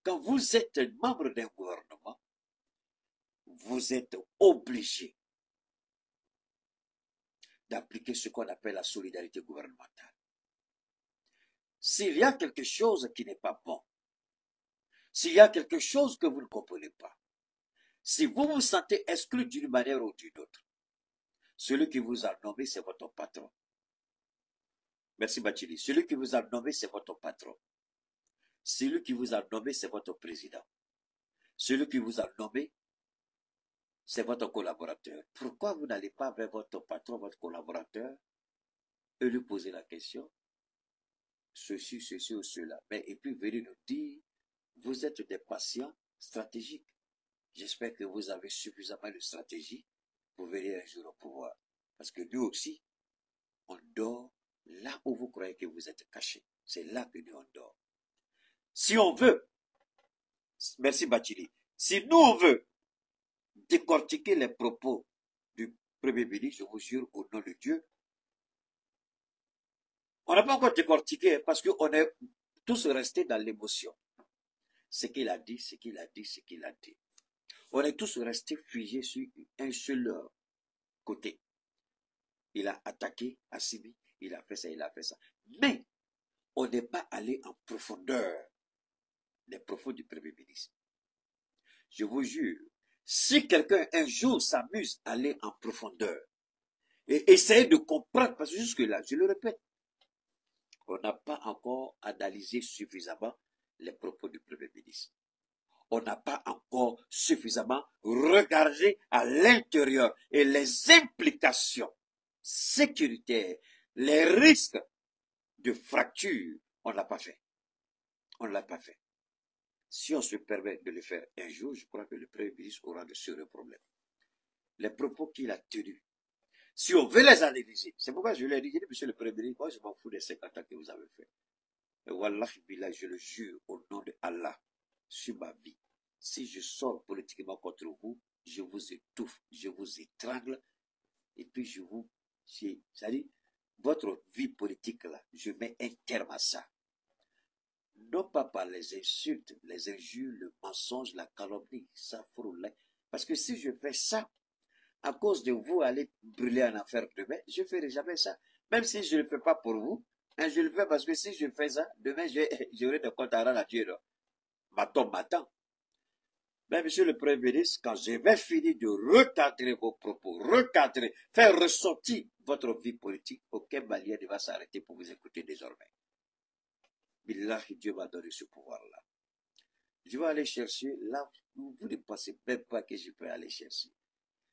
Speaker 1: Quand vous êtes membre d'un gouvernement, vous êtes obligé d'appliquer ce qu'on appelle la solidarité gouvernementale. S'il y a quelque chose qui n'est pas bon, s'il y a quelque chose que vous ne comprenez pas, si vous vous sentez exclu d'une manière ou d'une autre, celui qui vous a nommé, c'est votre patron. Merci Bachili. Celui qui vous a nommé, c'est votre patron. Celui qui vous a nommé, c'est votre président. Celui qui vous a nommé, c'est votre collaborateur. Pourquoi vous n'allez pas vers votre patron, votre collaborateur, et lui poser la question, ceci ou cela. Mais et puis venir nous dire, vous êtes des patients stratégiques. J'espère que vous avez suffisamment de stratégie pour venir un jour au pouvoir. Parce que nous aussi, on dort là où vous croyez que vous êtes caché. C'est là que nous on dort. Si on veut, merci Bachili, si nous on veut décortiquer les propos du Premier ministre, je vous jure au nom de Dieu, on n'a pas encore décortiqué parce qu'on est tous restés dans l'émotion. Ce qu'il a dit, ce qu'il a dit, ce qu'il a dit. On est tous restés figés sur un seul côté. Il a attaqué Assimi, il a fait ça, il a fait ça. Mais on n'est pas allé en profondeur des propos du Premier ministre. Je vous jure, si quelqu'un un jour s'amuse à aller en profondeur et essayer de comprendre, parce que jusque-là, je le répète, on n'a pas encore analysé suffisamment les propos du Premier ministre. On n'a pas encore suffisamment regardé à l'intérieur et les implications sécuritaires, les risques de fracture. On ne l'a pas fait. On ne l'a pas fait. Si on se permet de le faire un jour, je crois que le Premier ministre aura de sérieux problèmes. Les propos qu'il a tenus, si on veut les analyser, c'est pourquoi je lui ai dit, monsieur le Premier ministre, moi je m'en fous des 50 ans que vous avez fait. Et Wallahi Billah, je le jure au nom de Allah, sur ma vie, si je sors politiquement contre vous, je vous étouffe, je vous étrangle, et puis c'est-à-dire, votre vie politique là, je mets un terme à ça. Non pas par les insultes, les injures, le mensonge, la calomnie, ça frôle. Parce que si je fais ça, à cause de vous aller brûler en enfer demain, je ne ferai jamais ça. Même si je ne le fais pas pour vous, hein, je le fais parce que si je fais ça, demain j'aurai des comptes à rendre à Dieu. Ma tombe m'attend. Mais monsieur le Premier ministre, quand je vais finir de recadrer vos propos, recadrer, faire ressortir votre vie politique, aucun Malien ne va s'arrêter pour vous écouter désormais. Billahi, Dieu m'a donné ce pouvoir-là. Je vais aller chercher là où vous ne pensez même pas que je peux aller chercher.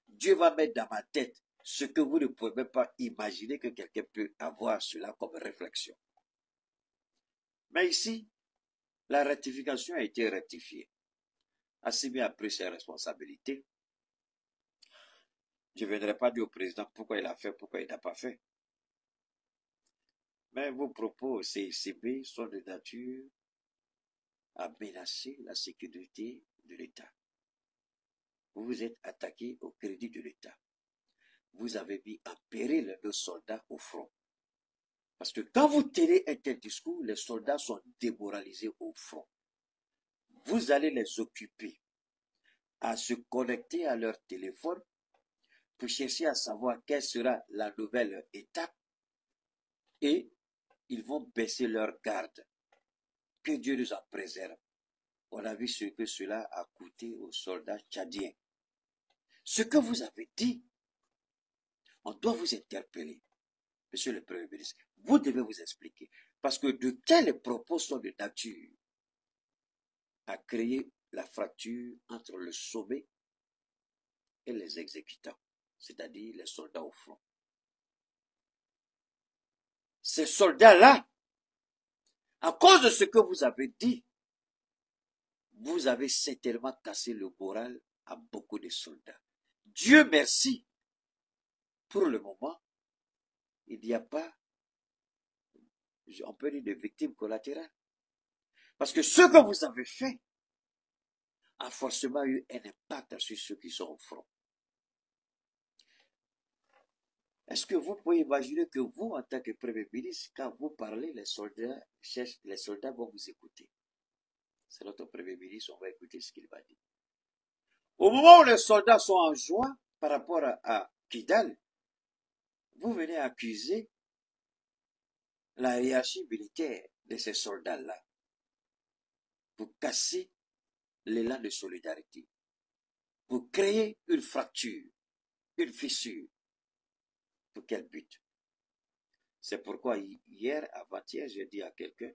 Speaker 1: Dieu va mettre dans ma tête ce que vous ne pouvez même pas imaginer que quelqu'un peut avoir cela comme réflexion. Mais ici, la rectification a été rectifiée. Assimi a pris ses responsabilités. Je ne viendrai pas dire au président pourquoi il a fait, pourquoi il n'a pas fait. Mais vos propos au CICB sont de nature à menacer la sécurité de l'État. Vous vous êtes attaqué au crédit de l'État. Vous avez mis en péril nos soldats au front. Parce que quand vous tenez un tel discours, les soldats sont démoralisés au front. Vous allez les occuper à se connecter à leur téléphone pour chercher à savoir quelle sera la nouvelle étape et ils vont baisser leur garde. Que Dieu nous en préserve. On a vu ce que cela a coûté aux soldats tchadiens. Ce que vous avez dit, on doit vous interpeller, Monsieur le Premier ministre. Vous devez vous expliquer. Parce que de tels propos sont de nature à créer la fracture entre le sommet et les exécutants, c'est-à-dire les soldats au front. Ces soldats-là, à cause de ce que vous avez dit, vous avez certainement cassé le moral à beaucoup de soldats. Dieu merci, pour le moment, il n'y a pas, on peut dire, de victimes collatérales. Parce que ce que vous avez fait a forcément eu un impact sur ceux qui sont au front. Est-ce que vous pouvez imaginer que vous, en tant que Premier ministre, quand vous parlez, les soldats vont vous écouter. C'est notre Premier ministre, on va écouter ce qu'il va dire. Au moment où les soldats sont en joie par rapport à Kidal, vous venez accuser la hiérarchie militaire de ces soldats-là pour casser l'élan de solidarité, pour créer une fracture, une fissure. Pour quel but? C'est pourquoi hier, avant-hier, j'ai dit à quelqu'un,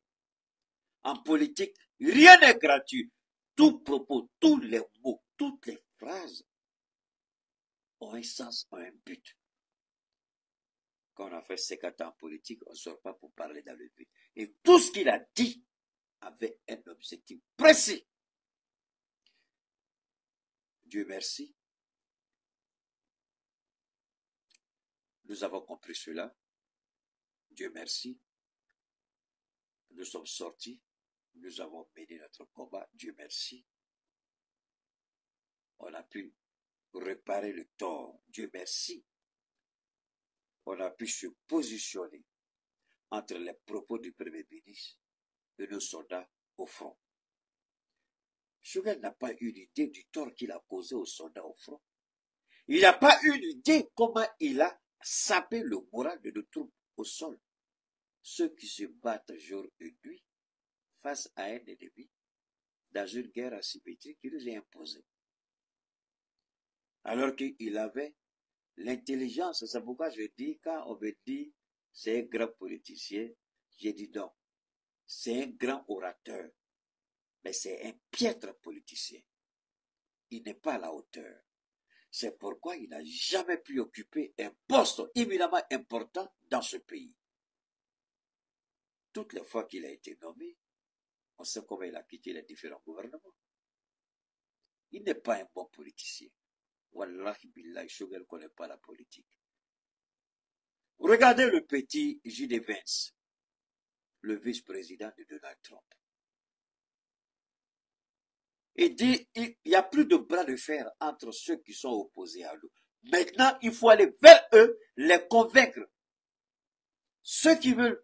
Speaker 1: en politique, rien n'est gratuit. Tout propos, tous les mots, toutes les phrases ont un sens, ont un but. Quand on a fait 50 ans en politique, on ne sort pas pour parler dans le but. Et tout ce qu'il a dit avait un objectif précis. Dieu merci. Nous avons compris cela. Dieu merci. Nous sommes sortis. Nous avons mené notre combat. Dieu merci. On a pu réparer le tort. Dieu merci. On a pu se positionner entre les propos du Premier ministre et nos soldats au front. Choguel n'a pas eu l'idée du tort qu'il a causé aux soldats au front. Il n'a pas eu l'idée comment il a sapé le moral de nos troupes au sol. Ceux qui se battent jour et nuit face à un ennemi dans une guerre asymétrique qui nous est imposée. Alors qu'il avait l'intelligence, c'est pourquoi je dis, quand on me dit c'est un grand politicien, j'ai dit non, c'est un grand orateur, mais c'est un piètre politicien. Il n'est pas à la hauteur. C'est pourquoi il n'a jamais pu occuper un poste éminemment important dans ce pays. Toutes les fois qu'il a été nommé, on sait comment il a quitté les différents gouvernements. Il n'est pas un bon politicien. Wallahi billahi, Choguel ne connaît pas la politique. Regardez le petit J.D. Vance, le vice-président de Donald Trump. Il dit, il n'y a plus de bras de fer entre ceux qui sont opposés à lui. Maintenant, il faut aller vers eux, les convaincre. Ceux qui veulent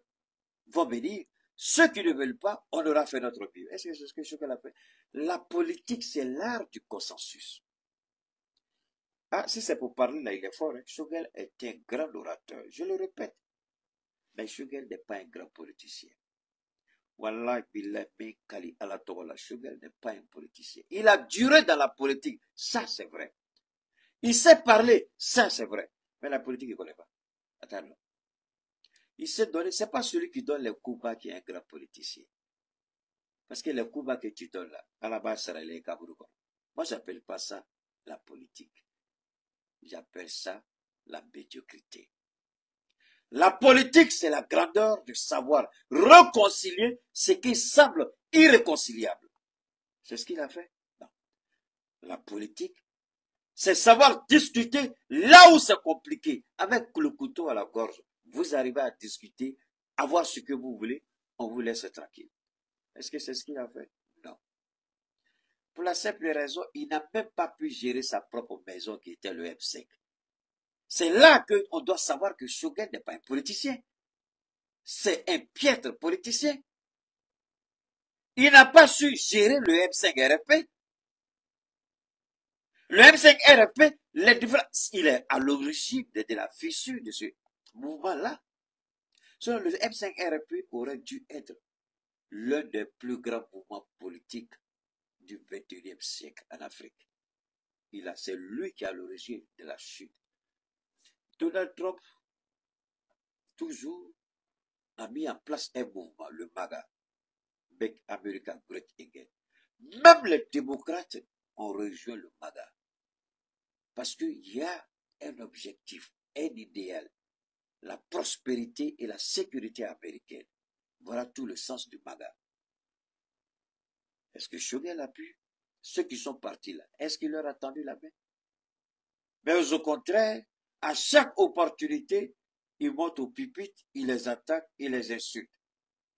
Speaker 1: vont venir, ceux qui ne veulent pas, on aura fait notre mieux. Est-ce que c'est ce que Choguel a fait? La politique, c'est l'art du consensus. Ah, si c'est pour parler, là, il est fort. Hein. Choguel est un grand orateur, je le répète. Mais Choguel n'est pas un grand politicien. Wallah, billahi, kali ala togola. Choguel n'est pas un politicien. Il a duré dans la politique, ça c'est vrai. Il sait parler, ça c'est vrai. Mais la politique, il ne connaît pas. Attends. Il sait donner, c'est pas celui qui donne les coups bas qui est un grand politicien. Parce que les coups bas que tu donnes là, à la base, c'est les Kabourou. Moi, j'appelle pas ça la politique. J'appelle ça la médiocrité. La politique, c'est la grandeur de savoir réconcilier ce qui semble irréconciliable. C'est ce qu'il a fait? Non. La politique, c'est savoir discuter là où c'est compliqué, avec le couteau à la gorge. Vous arrivez à discuter, avoir ce que vous voulez, on vous laisse tranquille. Est-ce que c'est ce qu'il a fait? Non. Pour la simple raison, il n'a même pas pu gérer sa propre maison qui était le M5. C'est là qu'on doit savoir que Choguel n'est pas un politicien. c'est un piètre politicien. Il n'a pas su gérer le M5-RFP. Le M5-RFP, il est à l'origine de la fissure de ce mouvement-là. Selon le M5-RFP aurait dû être l'un des plus grands mouvements politiques du XXIe siècle en Afrique. C'est lui qui est à l'origine de la chute. Donald Trump, toujours, a mis en place un mouvement, le MAGA, Make America Great Again. Même les démocrates ont rejoint le MAGA. Parce qu'il y a un objectif, un idéal, la prospérité et la sécurité américaine. Voilà tout le sens du MAGA. Est-ce que Shogel a pu? Ceux qui sont partis là, est-ce qu'il leur a tendu la main? Mais au contraire, à chaque opportunité, ils montent au pupitre, ils les attaquent, ils les insultent.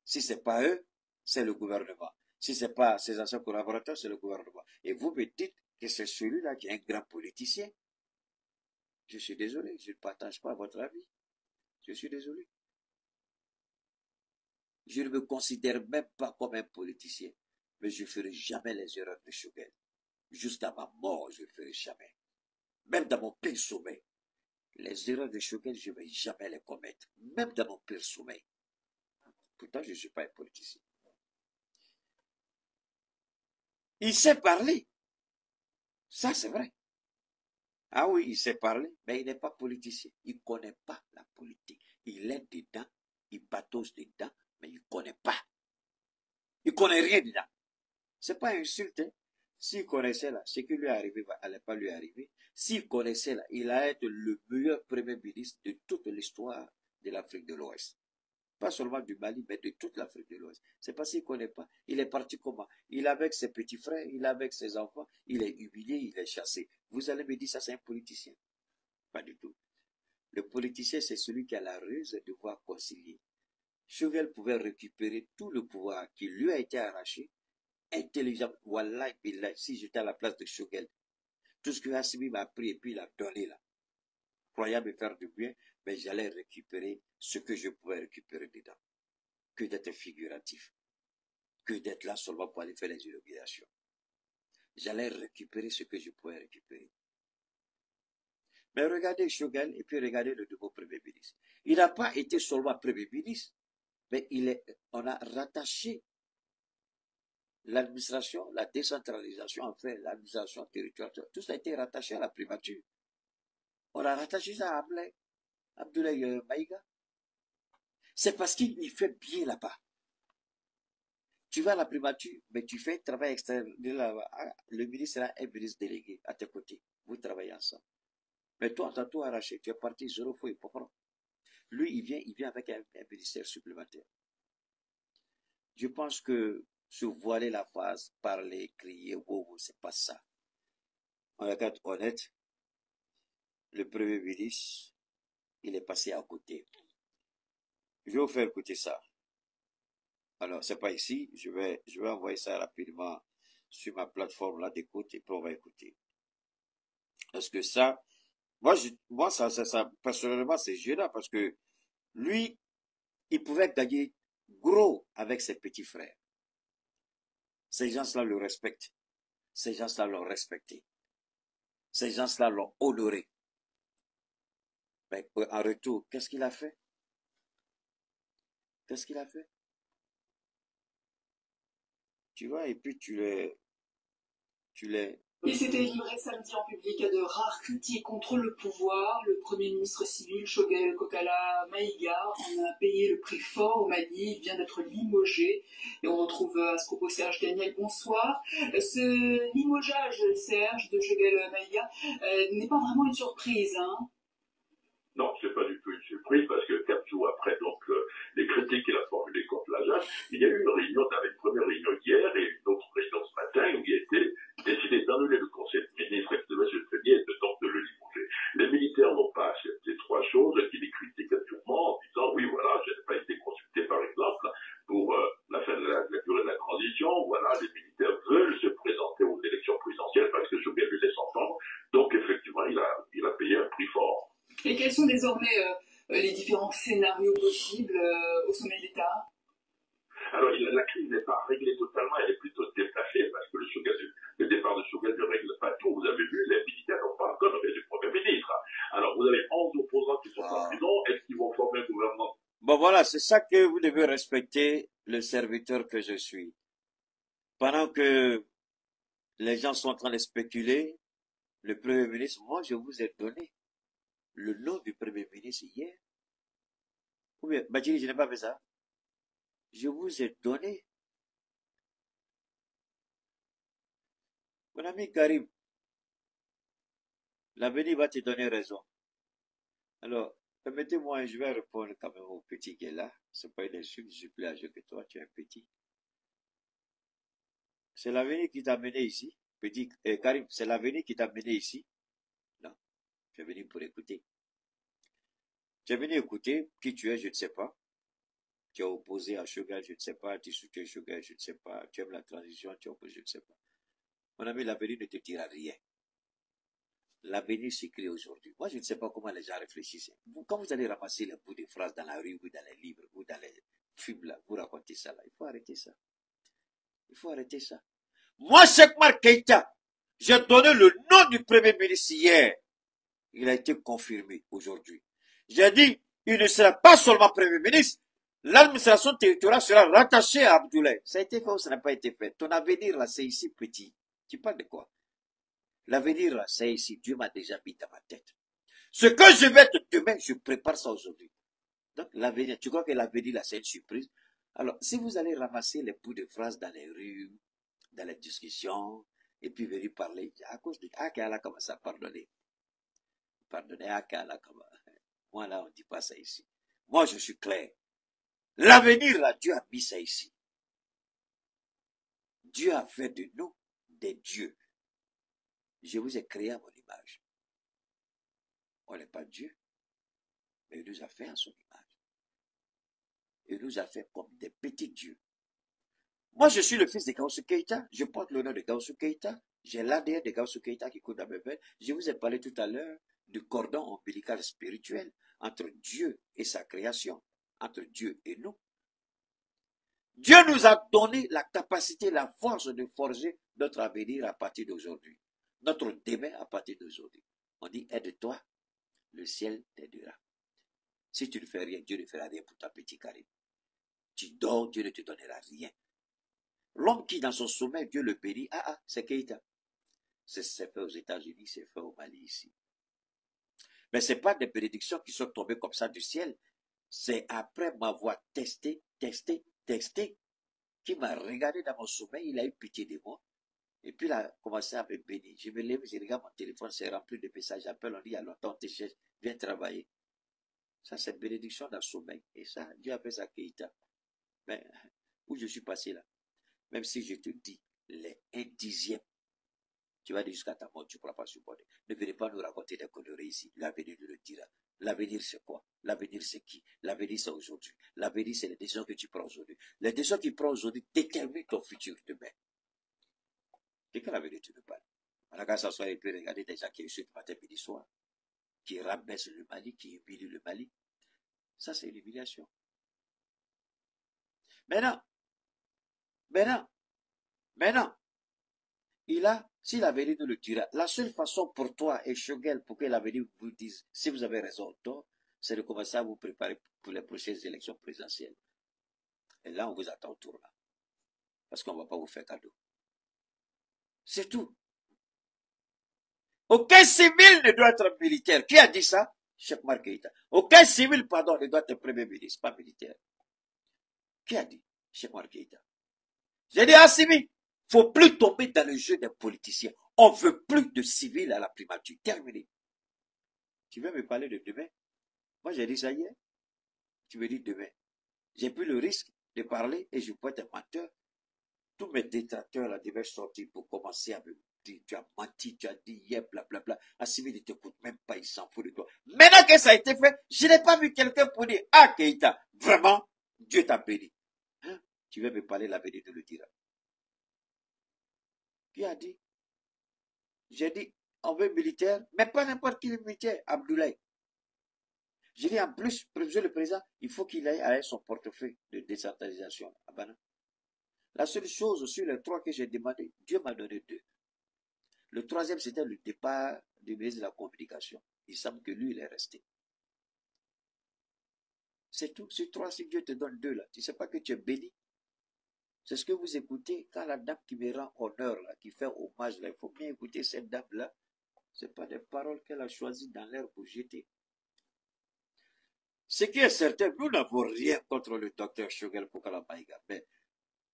Speaker 1: Si ce n'est pas eux, c'est le gouvernement. Si ce n'est pas ses anciens collaborateurs, c'est le gouvernement. Et vous me dites que c'est celui-là qui est un grand politicien. Je suis désolé, je ne partage pas votre avis. Je suis désolé. Je ne me considère même pas comme un politicien. Mais je ne ferai jamais les erreurs de Shogel. Jusqu'à ma mort, je ne ferai jamais. Même dans mon pire sommeil. Les erreurs de Shogel, je ne vais jamais les commettre. Même dans mon pire sommeil. Pourtant, je ne suis pas un politicien. Il sait parler. Ça, c'est vrai. Ah oui, il sait parler, mais il n'est pas politicien. Il ne connaît pas la politique. Il est dedans, il patauge dedans, mais il ne connaît pas. Il ne connaît rien dedans. Ce n'est pas insulte. Hein. S'il connaissait là, ce qui lui est arrivé n'allait pas lui arriver. S'il connaissait là, il allait être le meilleur premier ministre de toute l'histoire de l'Afrique de l'Ouest. Pas seulement du Mali, mais de toute l'Afrique de l'Ouest. C'est parce qu'il ne connaît pas. Il est parti comment? Il est avec ses petits frères, il est avec ses enfants, il est humilié, il est chassé. Vous allez me dire ça, c'est un politicien? Pas du tout. Le politicien, c'est celui qui a la ruse de pouvoir concilier. Shogel pouvait récupérer tout le pouvoir qui lui a été arraché, intelligent. Wallah, billah, si j'étais à la place de Shogel, tout ce que Hassimi m'a pris et puis il a donné là, croyant me faire du bien, mais j'allais récupérer ce que je pouvais récupérer dedans. Que d'être figuratif. Que d'être là seulement pour aller faire les inaugurations. J'allais récupérer ce que je pouvais récupérer. Mais regardez Shogel et puis regardez le nouveau Premier ministre. Il n'a pas été seulement Premier ministre, mais on a rattaché l'administration, la décentralisation, enfin l'administration territoriale, tout ça a été rattaché à la primature. On a rattaché ça à Abdoulaye Maïga. C'est parce qu'il fait bien là-bas. Tu vas à la primature, mais tu fais un travail extérieur. Le ministre sera un ministre délégué à tes côtés. Vous travaillez ensemble. Mais toi, tu as tout arraché. Tu es parti zéro fois et pas prendre. Lui, il vient avec un ministère supplémentaire. Je pense que se voiler la face, parler, crier, wow, c'est pas ça. On va être honnête. Le Premier ministre, il est passé à côté. Je vais vous faire écouter ça. Alors, c'est pas ici. Je vais envoyer ça rapidement sur ma plateforme là d'écoute et puis on va écouter. Parce que ça, moi ça, personnellement, c'est gênant parce que lui, il pouvait gagner gros avec ses petits frères. Ces gens-là le respectent. Ces gens-là l'ont respecté. Ces gens-là l'ont honoré. Mais en retour, qu'est-ce qu'il a fait? Qu'est-ce qu'il a fait? Tu vois, et puis tu les...
Speaker 3: Il s'était livré samedi en public à de rares critiques contre le pouvoir. Le Premier ministre civil, Shogel Kokala Maïga, en a payé le prix fort au Mali. Il vient d'être limogé. Et on retrouve à ce propos Serge Daniel. Bonsoir. Ce limogeage, Serge, de Shogel Maïga, n'est pas vraiment une surprise, hein?
Speaker 4: Non, c'est pas du tout une surprise parce que 4 jours après donc les critiques qu'il a formulées contre la junte, il y a eu une réunion, on avait une première réunion hier et une autre réunion ce matin où il a été décidé d'annuler le conseil de ministres et de M. Trenier et de le limoger. Les militaires n'ont pas accepté 3 choses qui les critiquaient durement en disant oui voilà, je n'ai pas été consulté par exemple pour la fin de la durée de la transition, voilà, les militaires veulent se présenter aux élections présidentielles parce que Shogel lui laisse entendre, donc effectivement il a payé un prix fort.
Speaker 3: Et quelles sont désormais les différents scénarios possibles au sommet de l'État?
Speaker 4: Alors, la crise n'est pas réglée totalement, elle est plutôt déplacée, parce que le départ de Souga ne règle pas tout. Vous avez vu, les militaires n'ont pas encore nommé du Premier ministre. Alors, vous avez 11 opposants qui sont en prison, est-ce qu'ils vont former un gouvernement?
Speaker 1: Bon, voilà, c'est ça que vous devez respecter, le serviteur que je suis. Pendant que les gens sont en train de spéculer, le Premier ministre, moi, je vous ai donné le nom du Premier ministre hier. Ou bien, Badjiri, je n'ai pas fait ça. Je vous ai donné. Mon ami Karim, l'avenir va te donner raison. Alors, permettez-moi, je vais répondre quand même au petit qui est là. C'est pas une insulte, je suis plus âgé que toi, tu es un petit. C'est l'avenir qui t'a mené ici. Petit, Karim, c'est l'avenir qui t'a mené ici. Non, tu es venu pour écouter. Tu es venu écouter qui tu es, je ne sais pas. Tu es opposé à Choguel, je ne sais pas. Tu soutiens Choguel, je ne sais pas. Tu aimes la transition, tu es opposé, je ne sais pas. Mon ami, l'avenir ne te dira rien. L'avenir s'écrit aujourd'hui. Moi, je ne sais pas comment les gens réfléchissent. Quand vous allez ramasser les bouts de phrases dans la rue, ou dans les livres, ou dans les films, là, vous racontez ça, là. Il faut arrêter ça. Il faut arrêter ça. Moi, Cheikh Oumar Keïta, j'ai donné le nom du Premier ministre hier. Il a été confirmé aujourd'hui. J'ai dit, il ne sera pas seulement Premier ministre, l'administration territoriale sera rattachée à Abdoulaye. Ça a été fait ou ça n'a pas été fait? Ton avenir, là, c'est ici, petit. Tu parles de quoi? L'avenir, là, c'est ici. Dieu m'a déjà mis dans ma tête. Ce que je vais te demain, je prépare ça aujourd'hui. Donc, l'avenir, tu crois que l'avenir, là, c'est une surprise? Alors, si vous allez ramasser les bouts de phrases dans les rues, dans les discussions, et puis venir parler, à cause de Akala, comment ça, pardonnez. Pardonnez, Akala, comment. Moi, là, on ne dit pas ça ici. Moi, je suis clair. L'avenir, là, Dieu a mis ça ici. Dieu a fait de nous des dieux. Je vous ai créé à mon image. On n'est pas Dieu, mais il nous a fait à son image. Il nous a fait comme des petits dieux. Moi, je suis le fils de Gaussou Keïta. Je porte le nom de Gaussou Keïta. J'ai l'ADN de Gaussou Keïta qui coule dans mes veines. Je vous ai parlé tout à l'heure du cordon ombilical spirituel entre Dieu et sa création, entre Dieu et nous. Dieu nous a donné la capacité, la force de forger notre avenir à partir d'aujourd'hui. Notre demain à partir d'aujourd'hui. On dit, aide-toi, le ciel t'aidera. Si tu ne fais rien, Dieu ne fera rien pour ta petite Karim. Tu dors, Dieu ne te donnera rien. L'homme qui, dans son sommeil, Dieu le bénit, c'est Keïta. C'est fait aux États-Unis, c'est fait au Mali ici. Mais ce n'est pas des bénédictions qui sont tombées comme ça du ciel. C'est après m'avoir testé, qui m'a regardé dans mon sommeil, il a eu pitié de moi. Et puis il a commencé à me bénir. Je me lève, je regarde mon téléphone, c'est rempli de messages. J'appelle, on dit, il y a longtemps, tes chefs, viens travailler. Ça, c'est bénédiction dans le sommeil. Et ça, Dieu appelle ça Keïta. Mais où je suis passé là, même si je te dis les 1/10, tu vas dire jusqu'à ta mort, tu ne pourras pas supporter. Ne venez pas nous raconter des conneries ici. L'avenir nous le dira. L'avenir, c'est quoi? L'avenir, c'est qui? L'avenir, c'est aujourd'hui. L'avenir, c'est les décisions que tu prends aujourd'hui. Les décisions que tu prends aujourd'hui déterminent ton futur demain. De quel avenir tu me parles? On a qu'à s'asseoir et puis regarder des gens qui insultent matin, midi, soir, qui rabaissent le Mali, qui humilient le Mali. Ça, c'est l'humiliation. Maintenant, si l'avenir nous le dira, la seule façon pour toi et Choguel pour que l'avenir vous dise si vous avez raison ou tort, c'est de commencer à vous préparer pour les prochaines élections présidentielles. Et là, on vous attend autour là. Parce qu'on ne va pas vous faire cadeau. C'est tout. Aucun civil ne doit être militaire. Qui a dit ça? Cheikh Oumar Keïta. Aucun civil, pardon, ne doit être premier ministre, pas militaire. Qui a dit? Cheikh Oumar Keïta. J'ai dit, Assimi, faut plus tomber dans le jeu des politiciens. On veut plus de civils à la primature. Terminé. Tu veux me parler de demain? Moi, j'ai dit ça hier. Tu me dis demain. J'ai pris le risque de parler et je peux être un menteur. Tous mes détracteurs là devaient sortir pour commencer à me dire, tu as menti, tu as dit, blablabla. Assimi ne t'écoute même pas, il s'en fout de toi. Maintenant que ça a été fait, je n'ai pas vu quelqu'un pour dire, Keïta, vraiment, Dieu t'a béni. Hein? Tu veux me parler, l'avenir de le dira. Qui a dit? J'ai dit, on veut militaire, mais pas n'importe qui militaire, Abdoulaye. Je dis en plus, monsieur le président, il faut qu'il aille avec son portefeuille de décentralisation à Bana. La seule chose sur les 3 que j'ai demandé, Dieu m'a donné 2. Le 3e, c'était le départ du ministre de la Communication. Il semble que lui, il est resté. C'est tout. Sur 3, si Dieu te donne 2 là, tu ne sais pas que tu es béni. C'est ce que vous écoutez quand la dame qui me rend honneur, là, qui fait hommage, là, il faut bien écouter cette dame-là. Ce n'est pas des paroles qu'elle a choisies dans l'air pour jeter. Ce qui est certain, nous n'avons rien contre le docteur Choguel Kokala Maïga, mais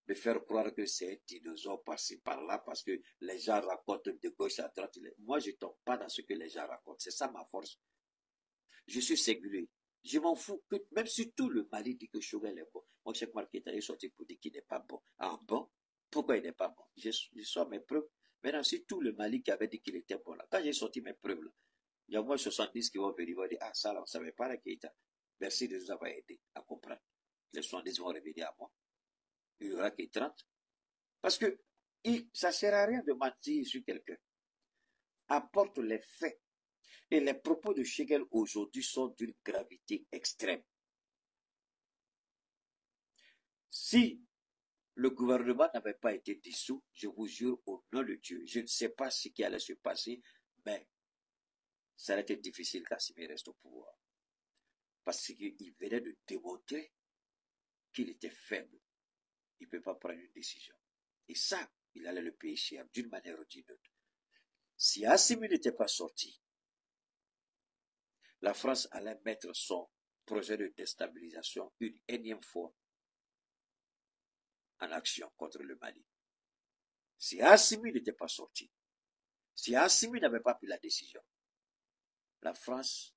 Speaker 1: de faire croire que c'est un dinosaure par-ci, par-là, parce que les gens racontent de gauche à droite. Moi, je ne tombe pas dans ce que les gens racontent. C'est ça ma force. Je suis singulier. Je m'en fous que, même si tout le Mali dit que Choguel est bon, mon chef Marqueta est sorti pour dire qu'il n'est pas bon. Ah bon? Pourquoi il n'est pas bon? Je sors mes preuves. Maintenant, si tout le Mali qui avait dit qu'il était bon là, quand j'ai sorti mes preuves là, il y a au moins 70 qui vont venir dire, ah ça là, on ne savait pas la Keïta. Merci de nous avoir aidé à comprendre. Les 70 vont revenir à moi. Il n'y aura que 30. Parce que ça ne sert à rien de mentir sur quelqu'un. Apporte les faits. Et les propos de Choguel aujourd'hui sont d'une gravité extrême. Si le gouvernement n'avait pas été dissous, je vous jure au nom de Dieu, je ne sais pas ce qui allait se passer, mais ça aurait été difficile qu'Assimi reste au pouvoir. Parce qu'il venait de démontrer qu'il était faible. Il ne peut pas prendre une décision. Et ça, il allait le payer cher d'une manière ou d'une autre. Si Assimi n'était pas sorti, la France allait mettre son projet de déstabilisation une énième fois en action contre le Mali. Si Assimi n'était pas sorti, si Assimi n'avait pas pris la décision, la France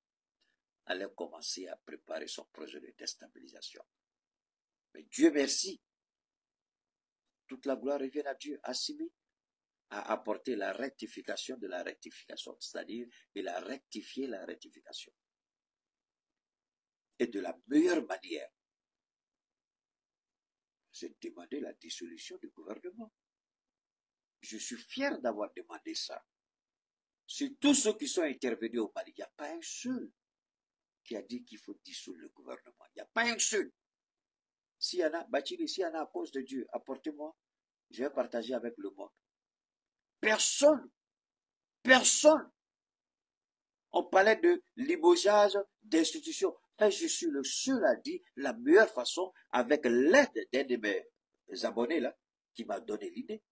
Speaker 1: allait commencer à préparer son projet de déstabilisation. Mais Dieu merci, toute la gloire revient à Dieu. Assimi a apporté la rectification de la rectification, c'est-à-dire il a rectifié la rectification. Et de la meilleure manière, c'est de demander la dissolution du gouvernement. Je suis fier d'avoir demandé ça. Sur tous ceux qui sont intervenus au Mali, il n'y a pas un seul qui a dit qu'il faut dissoudre le gouvernement. Il n'y a pas un seul. S'il y en a, Bachili, s'il y en a à cause de Dieu, apportez-moi, je vais partager avec le monde. Personne, personne. On parlait de limogeage d'institutions. Et je suis le seul à dire la meilleure façon, avec l'aide d'un de mes abonnés là, qui m'a donné l'idée.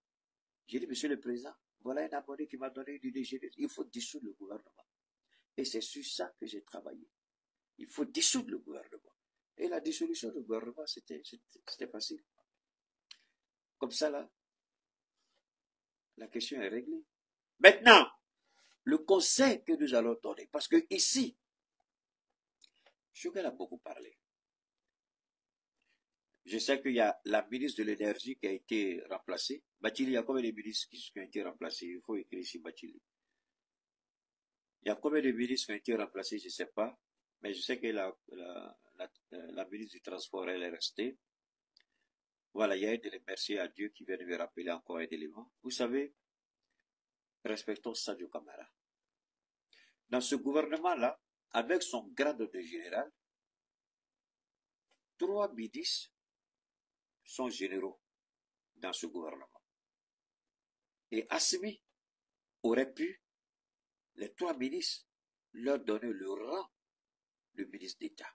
Speaker 1: J'ai dit, monsieur le président, voilà un abonné qui m'a donné une idée. J'ai dit, il faut dissoudre le gouvernement. Et c'est sur ça que j'ai travaillé. Il faut dissoudre le gouvernement. Et la dissolution du gouvernement, c'était facile. Comme ça, là, la question est réglée. Maintenant, le conseil que nous allons donner, parce que ici, Choguel a beaucoup parlé. Je sais qu'il y a la ministre de l'énergie qui a été remplacée. Bachili, il y a combien de ministres qui ont été remplacés? Il faut écrire ici Bachili. Il y a combien de ministres qui ont été remplacés? Je ne sais pas. Mais je sais que la ministre du Transport, elle est restée. Voilà, il y a un élément, merci à Dieu qui vient de me rappeler encore un élément. Vous savez, respectons Sadio Camara. Dans ce gouvernement-là, avec son grade de général, 3 ministres sont généraux dans ce gouvernement. Et Assimi aurait pu, les 3 ministres, leur donner le rang de ministre d'État.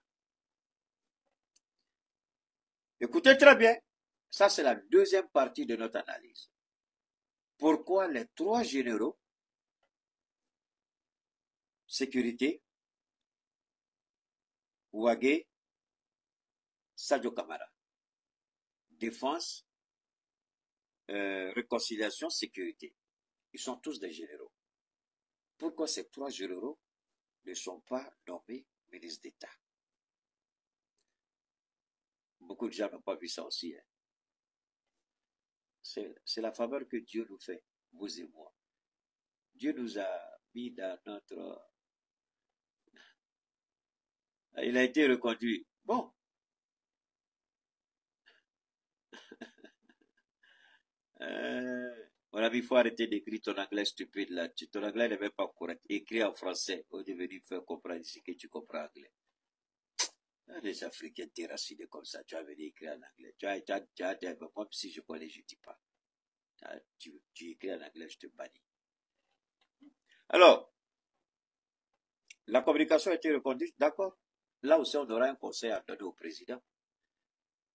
Speaker 1: Écoutez très bien, ça c'est la deuxième partie de notre analyse. Pourquoi les 3 généraux, sécurité, Ouagé, Sadio Camara, défense, réconciliation, sécurité. Ils sont tous des généraux. Pourquoi ces 3 généraux ne sont pas nommés ministres d'État? Beaucoup de gens n'ont pas vu ça aussi. Hein. C'est la faveur que Dieu nous fait, vous et moi. Dieu nous a mis dans notre... Il a été reconduit. Bon. Mon ami, il faut arrêter d'écrire ton anglais stupide là. Ton anglais n'est même pas correct. Écris en français. On est venu faire comprendre ici que tu comprends anglais. Les Africains déracinés comme ça, tu as venu écrire en anglais. Moi, si je connais, je ne dis pas. Tu écris en anglais, je te bannis. Alors, la communication a été reconduite, d'accord. Là aussi, on aura un conseil à donner au président.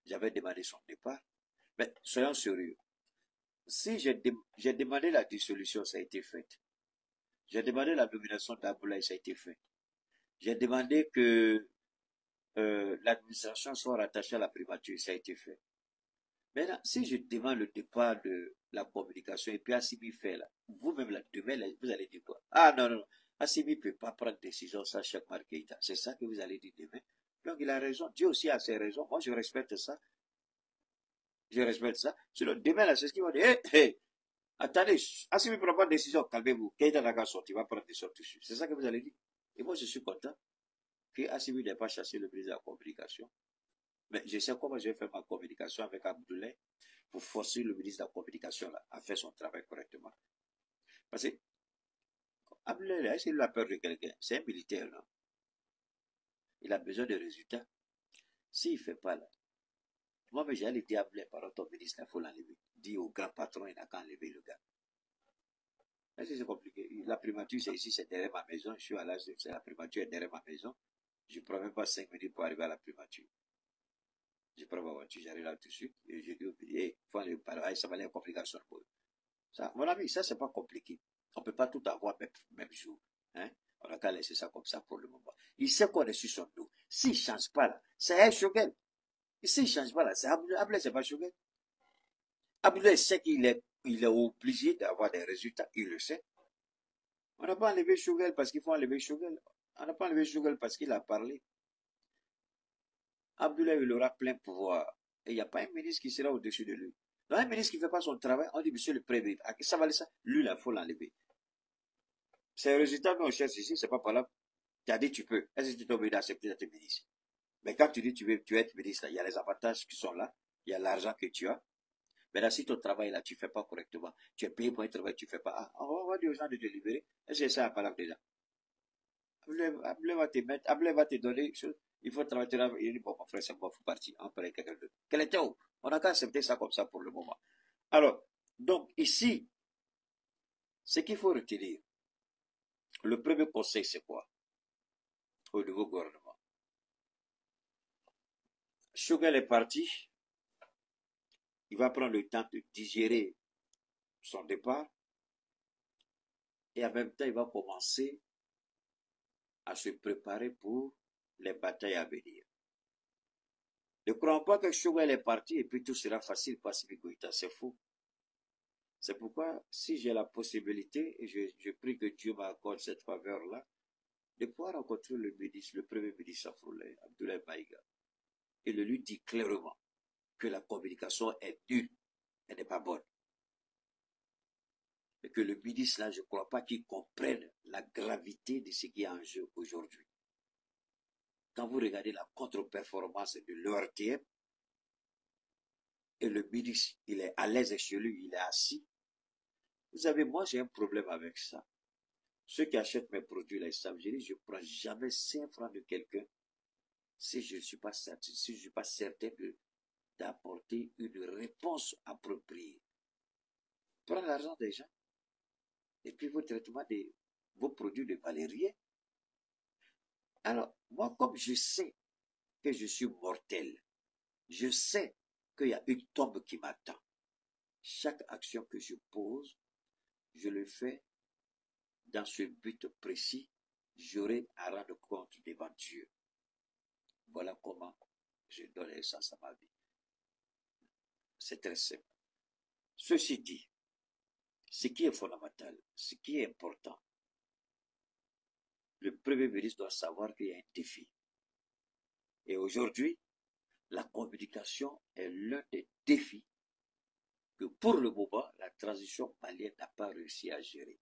Speaker 1: J'avais demandé son départ. Mais soyons sérieux. Si j'ai demandé la dissolution, ça a été fait. J'ai demandé la nomination d'Aboulaye, ça a été fait. J'ai demandé que l'administration soit rattachée à la primature, ça a été fait. Maintenant, si je demande le départ de la communication et puis Assimi fait là, vous-même là, demain, là, vous allez dire quoi? Ah non, non, Assimi ne peut pas prendre décision sans Cheikh Oumar Keïta. C'est ça que vous allez dire demain. Donc il a raison. Dieu aussi a ses raisons. Moi, je respecte ça. Je respecte ça. Sinon, demain, là, c'est ce qu'ils vont dire. Hé, hé, attendez, Assimi prend pas de décision, calmez-vous. Keïta n'a qu'à sortir, il va prendre des sorties. C'est ça que vous allez dire. Et moi, je suis content que Assimi n'ait pas chassé le ministre de la communication. Mais je sais comment je vais faire ma communication avec Abdoulaye pour forcer le ministre de la communication là, à faire son travail correctement. Parce que Abdoulaye, est-ce qu'il a peur de quelqu'un? C'est un militaire, non? Il a besoin de résultats. S'il ne fait pas là, moi, mais j'allais dire à Abdoulaye, par ton ministre, il faut l'enlever. Dis au grand patron, il n'a qu'à enlever le gars. Est-ce que c'est compliqué? La primature, c'est ici, c'est derrière ma maison. Je suis à l'âge, c'est la primature est derrière ma maison. Je ne prends même pas 5 minutes pour arriver à la primature. Je prends ma voiture, j'arrive là tout de suite, et je dis au PD, il faut aller parler, ça va aller en complication pour eux. Ça, mon ami, ça, c'est pas compliqué. On peut pas tout avoir même jour. Hein? On n'a qu'à laisser ça comme ça pour le moment. Il sait qu'on est sur son dos. S'il ne change pas là, c'est un Choguel. Et s'il ne change pas là, c'est Abdoulaye, c'est pas Choguel. Abdoulaye sait qu'il est obligé d'avoir des résultats, il le sait. On n'a pas enlevé Choguel parce qu'il faut enlever Choguel. On n'a pas enlevé Choguel parce qu'il a parlé. Abdoulaye, il aura plein pouvoir. Et il n'y a pas un ministre qui sera au-dessus de lui. Donc, un ministre qui ne fait pas son travail, on dit, monsieur le président, ça va aller ça? Lui, là, il faut l'enlever. C'est le résultat qu'on cherche ici, c'est pas par là. Tu as dit, tu peux. Est-ce que tu t'es obligé d'accepter d'être ministre? Mais quand tu dis, tu veux être ministre, il y a les avantages qui sont là. Il y a l'argent que tu as. Mais là, si ton travail, là, tu ne fais pas correctement, tu es payé pour un travail, tu ne fais pas. Ah, on va dire aux gens de te libérer. Est-ce que c'est ça la parole déjà? Abdoulaye va te mettre, Abdoulaye va te donner, il faut travailler, il dit, bon, mon frère, c'est bon, il faut partir, on peut aller quelqu'un d'autre. Quel était où? On n'a qu'à accepter ça comme ça pour le moment. Alors, donc, ici, ce qu'il faut retenir, le premier conseil, c'est quoi? Au nouveau gouvernement. Choguel est parti, il va prendre le temps de digérer son départ, et en même temps, il va commencer à se préparer pour les batailles à venir. Ne croyons pas que Choguel est parti et puis tout sera facile pour Assimi Goïta, c'est faux. C'est pourquoi, si j'ai la possibilité, et je prie que Dieu m'accorde cette faveur-là, de pouvoir rencontrer le ministre, le premier ministre Afroulay, Abdoulaye Maïga, et de lui dire clairement que la communication est nulle, elle n'est pas bonne. Et que le ministre, là, je ne crois pas qu'il comprenne la gravité de ce qui est en jeu aujourd'hui. Quand vous regardez la contre-performance de l'ORTM, et le ministre, il est à l'aise chez lui, il est assis. Vous savez, moi, j'ai un problème avec ça. Ceux qui achètent mes produits, là, ils savent, je dis, je ne prends jamais 5 francs de quelqu'un si je ne suis pas certain, si je ne suis pas certain d'apporter une réponse appropriée. Prends l'argent des gens, et puis vos traitements de vos produits ne valent rien. Alors, moi, comme je sais que je suis mortel, je sais qu'il y a une tombe qui m'attend. Chaque action que je pose, je le fais dans ce but précis, j'aurai à rendre compte devant Dieu. Voilà comment je donne l'essence à ma vie. C'est très simple. Ceci dit, ce qui est fondamental, ce qui est important, le Premier ministre doit savoir qu'il y a un défi. Et aujourd'hui, la communication est l'un des défis que pour le moment, la transition malienne n'a pas réussi à gérer.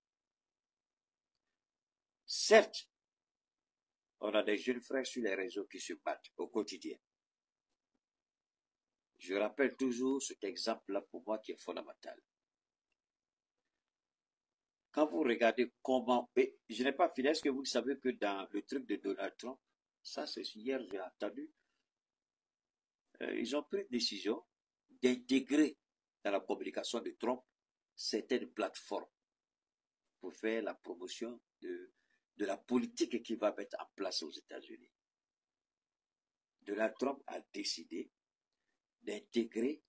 Speaker 1: Certes, on a des jeunes frères sur les réseaux qui se battent au quotidien. Je rappelle toujours cet exemple-là pour moi qui est fondamental. Quand vous regardez comment... Et je n'ai pas fini, est-ce que vous savez que dans le truc de Donald Trump, Ça, c'est hier, j'ai entendu. Ils ont pris une décision d'intégrer dans la communication de Trump certaines plateformes pour faire la promotion de la politique qu'il va mettre en place aux États-Unis. Donald Trump a décidé d'intégrer,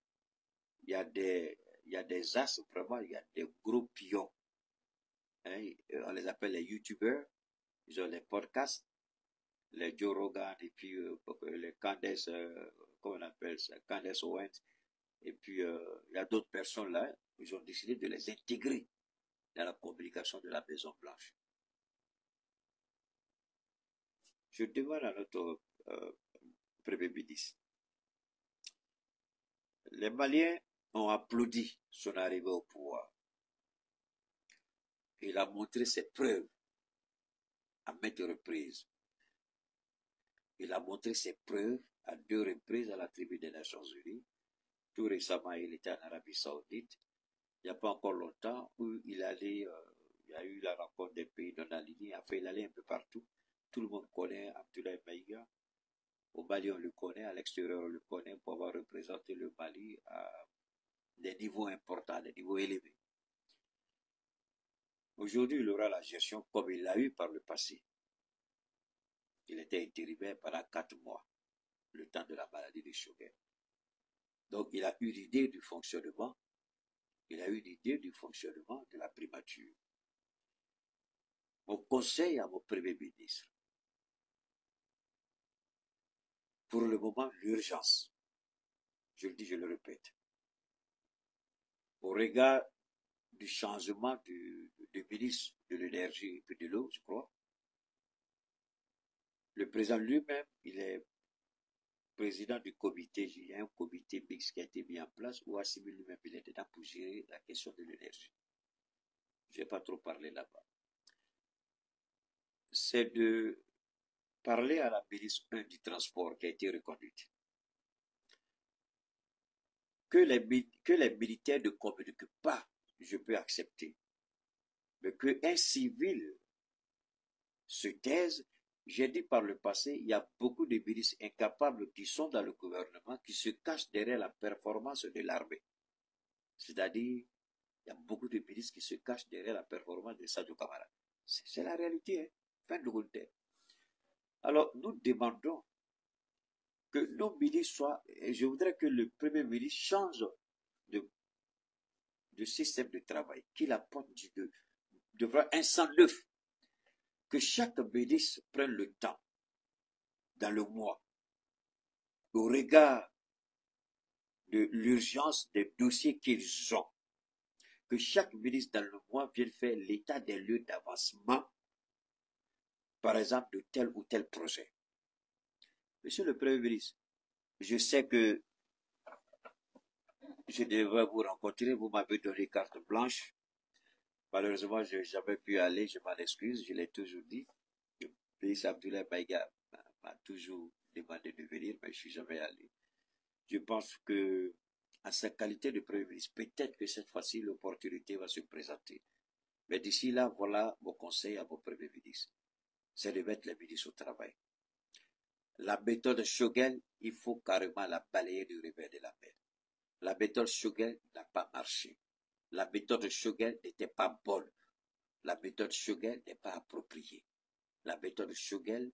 Speaker 1: il y a des as, vraiment, il y a des gros pions. Hein, on les appelle les YouTubers, ils ont les podcasts, les Joe Rogan, et puis les Candace, comment on appelle ça, Candace Owens, et puis il y a d'autres personnes là, ils ont décidé de les intégrer dans la communication de la Maison Blanche. Je demande à notre Premier ministre. Les Maliens ont applaudi son arrivée au pouvoir. Il a montré ses preuves à maintes reprises. Il a montré ses preuves à 2 reprises à la tribune des Nations Unies. Tout récemment, il était en Arabie Saoudite. Il n'y a pas encore longtemps où il allait, il y a eu la rencontre des pays non alignés. Enfin, il allait un peu partout. Tout le monde connaît Abdoulaye Maïga. Au Mali, on le connaît. À l'extérieur, on le connaît pour avoir représenté le Mali à des niveaux importants, des niveaux élevés. Aujourd'hui, il aura la gestion comme il l'a eu par le passé. Il était intérimaire pendant 4 mois, le temps de la maladie de Choguel. Donc, il a eu l'idée du fonctionnement. Il a eu l'idée du fonctionnement de la primature. Mon conseil à mon Premier ministre, pour le moment, l'urgence, je le dis, je le répète, au regard du changement du ministre de l'énergie et puis de l'eau, je crois, le président lui-même, il est président du comité, il y a un comité mixte qui a été mis en place où Assimi lui-même, il est dedans pour gérer la question de l'énergie. Je n'ai pas trop parlé là-bas. C'est de parler à la ministre 1 du transport qui a été reconduite. Que les militaires ne communiquent pas, je peux accepter. Mais qu'un civil se taise, j'ai dit par le passé, il y a beaucoup de ministres incapables qui sont dans le gouvernement, qui se cachent derrière la performance de l'armée. C'est-à-dire, il y a beaucoup de ministres qui se cachent derrière la performance de Sadio Kamara. C'est la réalité, hein? Fin de compte. Alors, nous demandons que nos ministres soient, et je voudrais que le Premier ministre change de système de travail, qu'il apporte un sang neuf, que chaque ministre prenne le temps, dans le mois, au regard de l'urgence des dossiers qu'ils ont, que chaque ministre dans le mois vienne faire l'état des lieux d'avancement, par exemple, de tel ou tel projet. Monsieur le Premier ministre, je sais que je devrais vous rencontrer, vous m'avez donné carte blanche. Malheureusement, je n'ai jamais pu aller, je m'en excuse, je l'ai toujours dit. Le ministre Abdoulaye Maïga m'a toujours demandé de venir, mais je ne suis jamais allé. Je pense que, à sa qualité de Premier ministre, peut-être que cette fois-ci, l'opportunité va se présenter. Mais d'ici là, voilà mon conseil à mon Premier ministre. C'est de mettre les ministres au travail. La méthode Choguel, il faut carrément la balayer du revers de la mer. La méthode Choguel n'a pas marché. La méthode Choguel n'était pas bonne. La méthode Choguel n'est pas appropriée. La méthode Choguel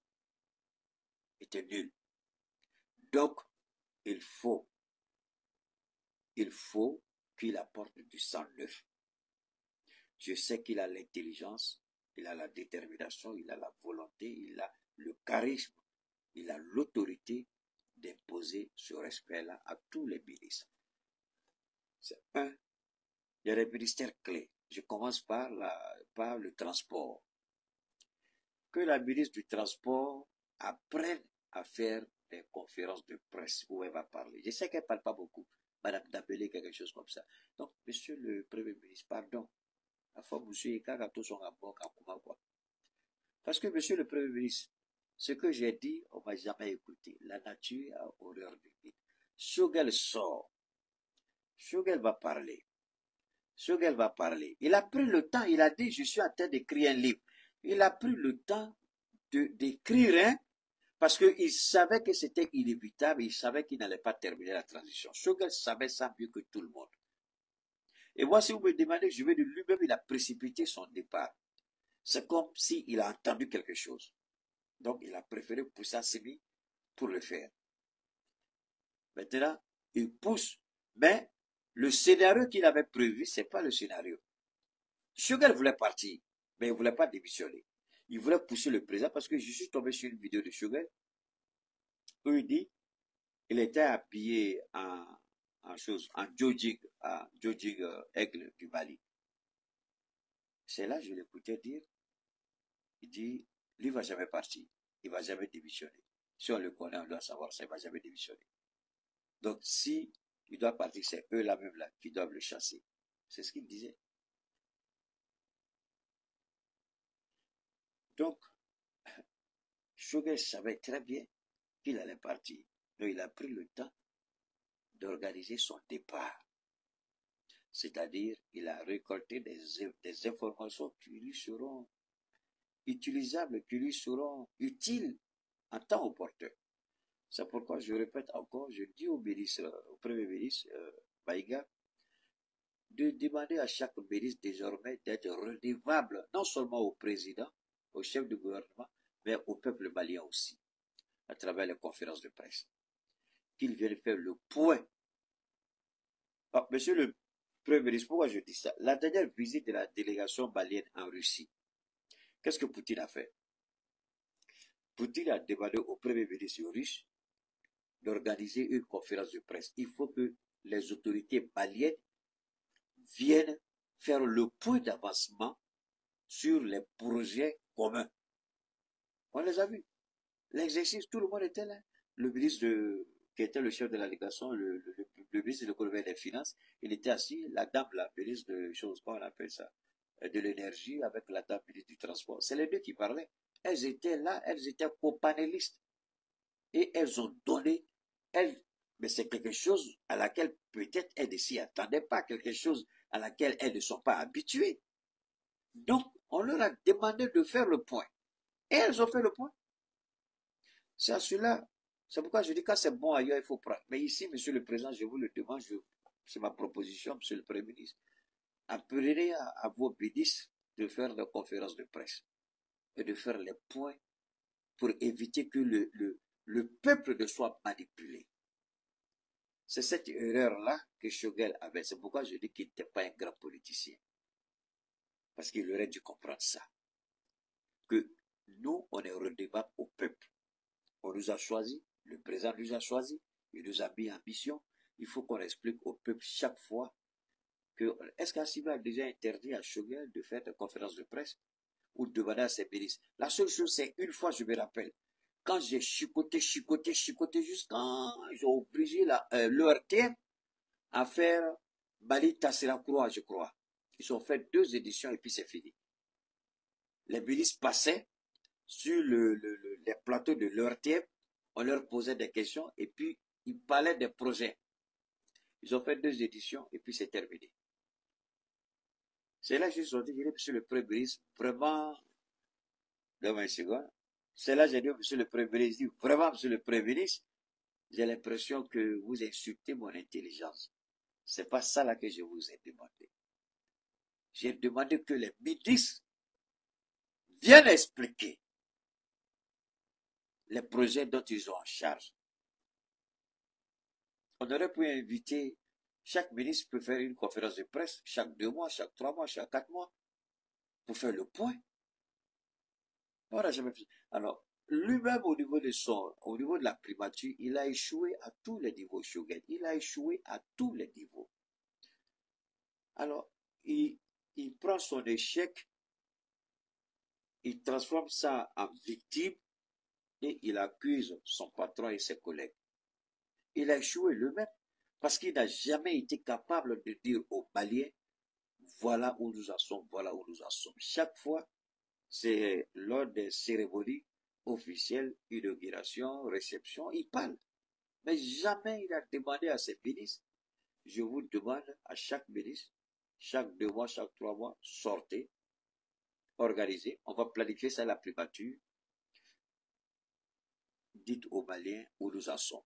Speaker 1: était nulle. Donc, il faut qu'il apporte du sang neuf. Je sais qu'il a l'intelligence, il a la détermination, il a la volonté, il a le charisme, il a l'autorité d'imposer ce respect-là à tous les ministres. C'est un. Il y a des ministères clés. Je commence par le transport. Que la ministre du Transport apprenne à faire des conférences de presse où elle va parler. Je sais qu'elle ne parle pas beaucoup. Madame d'appeler quelque chose comme ça. Donc, monsieur le Premier ministre, pardon. Parce que, monsieur le Premier ministre, ce que j'ai dit, on ne m'a jamais écouté. La nature a horreur du vide. Choguel sort. Choguel va parler. Choguel va parler. Il a pris le temps, il a dit, je suis en train d'écrire un livre. Il a pris le temps d'écrire, hein, Parce qu'il savait que c'était inévitable, il savait qu'il n'allait pas terminer la transition. Shogel savait ça mieux que tout le monde. Et moi, si vous me demandez, je vais de lui-même, il a précipité son départ. C'est comme s'il a entendu quelque chose. Donc, il a préféré pousser Assimi pour le faire. Maintenant, il pousse, mais le scénario qu'il avait prévu, c'est pas le scénario. Shogel voulait partir, mais il voulait pas démissionner. Il voulait pousser le président parce que je suis tombé sur une vidéo de Shogel où il dit, il était habillé en jogging, aigle du Mali. C'est là que je l'écoutais dire, il dit, lui va jamais partir, il va jamais démissionner. Si on le connaît, on doit savoir ça, il va jamais démissionner. Donc, si il doit partir, c'est eux là même là qui doivent le chasser. C'est ce qu'il disait. Donc, Shogel savait très bien qu'il allait partir. Donc, il a pris le temps d'organiser son départ. C'est-à-dire, il a récolté des informations qui lui seront utilisables, qui lui seront utiles en temps opportun. C'est pourquoi je répète encore, je dis au Premier ministre Maïga, de demander à chaque ministre désormais d'être redevable, non seulement au président, au chef du gouvernement, mais au peuple malien aussi, à travers les conférences de presse. Qu'ils viennent faire le point. Ah, monsieur le Premier ministre, pourquoi je dis ça? La dernière visite de la délégation malienne en Russie, qu'est-ce que Poutine a fait? Poutine a demandé au Premier ministre russe d'organiser une conférence de presse. Il faut que les autorités maliennes viennent faire le point d'avancement sur les projets communs. On les a vus. L'exercice, tout le monde était là. Le ministre qui était le chef de la délégation, le ministre de l'économie et des finances, il était assis, la dame, la ministre de choses, comment on appelle ça, de l'énergie, avec la dame ministre du transport. C'est les deux qui parlaient. Elles étaient là, elles étaient co-panélistes. Et elles ont donné, mais c'est quelque chose à laquelle peut-être elles ne s'y attendaient pas, quelque chose à laquelle elles ne sont pas habituées. Donc, on leur a demandé de faire le point. Et elles ont fait le point. C'est à cela, c'est pourquoi je dis quand c'est bon ailleurs, il faut prendre. Mais ici, monsieur le président, je vous le demande, c'est ma proposition, monsieur le Premier ministre. Appelez à vos ministres de faire des conférences de presse et de faire les points pour éviter que le peuple ne soit manipulé. C'est cette erreur-là que Shogel avait. C'est pourquoi je dis qu'il n'était pas un grand politicien. Parce qu'il aurait dû comprendre ça. Que nous, on est redevable au peuple. On nous a choisi, le président nous a choisi, il nous a mis en mission. Il faut qu'on explique au peuple chaque fois que, est-ce qu'Assimi a déjà interdit à Shogel de faire des conférences de presse ou de demander à ses ministres? La seule chose, c'est une fois, je me rappelle, quand j'ai chicoté jusqu'à j'ai obligé l'ERTM à faire Mali Tassira-Croix, je crois. Ils ont fait 2 éditions et puis c'est fini. Les ministres passaient sur les plateaux de l'ERTM, on leur posait des questions et puis ils parlaient des projets. Ils ont fait 2 éditions et puis c'est terminé. C'est là que je suis dit, monsieur le Premier ministre, vraiment, c'est là que j'ai dit, monsieur le Premier ministre, vraiment, monsieur le Premier ministre, j'ai l'impression que vous insultez mon intelligence. C'est pas ça là que je vous ai demandé. J'ai demandé que les ministres viennent expliquer les projets dont ils ont en charge. On aurait pu inviter, chaque ministre peut faire une conférence de presse, chaque 2 mois, chaque 3 mois, chaque 4 mois, pour faire le point. On n'a jamais fait. Alors, lui-même au niveau de la primature, il a échoué à tous les niveaux, Shogel. Il a échoué à tous les niveaux. Alors, il prend son échec, il transforme ça en victime et il accuse son patron et ses collègues. Il a échoué lui-même parce qu'il n'a jamais été capable de dire aux Maliens, voilà où nous en sommes, voilà où nous en sommes. Chaque fois, c'est lors des cérémonies officielles, inauguration, réception, il parle. Mais jamais il a demandé à ses ministres, je vous demande à chaque ministre, chaque 2 mois, chaque 3 mois, sortez, organisez, on va planifier ça à la primature. dites aux Maliens où nous en sommes.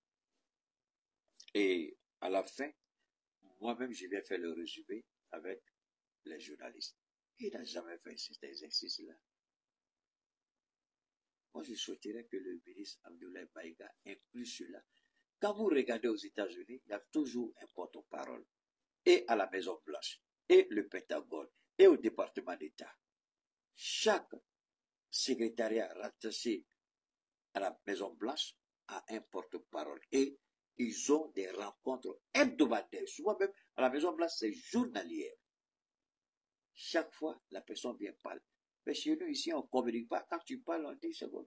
Speaker 1: Et à la fin, moi-même, je viens faire le résumé avec les journalistes. Il n'a jamais fait cet exercice-là. Moi, je souhaiterais que le ministre Abdoulaye Maïga inclue cela. Quand vous regardez aux États-Unis, il y a toujours un porte-parole. Et à la Maison-Blanche, et le Pentagone, et au département d'État. Chaque secrétariat rattaché à la Maison-Blanche a un porte-parole. Et ils ont des rencontres hebdomadaires. Souvent même, à la Maison-Blanche, c'est journalière. Chaque fois, la personne vient parler. Mais chez nous, ici, on ne communique pas. Quand tu parles, on dit, c'est bon.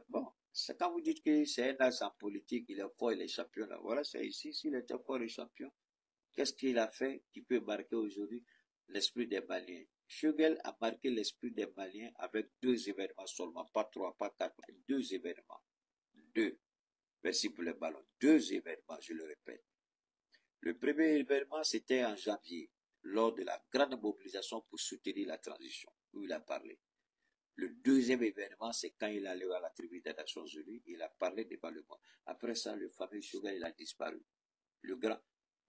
Speaker 1: Bon, c'est quand vous dites que c'est un as en politique, il est fort, il est champion. Là. Voilà, c'est ici, s'il était fort et champion. Qu'est-ce qu'il a fait qui peut marquer aujourd'hui l'esprit des Maliens? Choguel a marqué l'esprit des Maliens avec 2 événements seulement, pas 3, pas 4, 2 événements. 2. Merci pour le ballon. 2 événements, je le répète. Le premier événement, c'était en janvier, lors de la grande mobilisation pour soutenir la transition, où il a parlé. Le deuxième événement, c'est quand il est allé à la tribune des Nations Unies, il a parlé devant le monde. Après ça, le fameux Choguel, il a disparu. Le grand.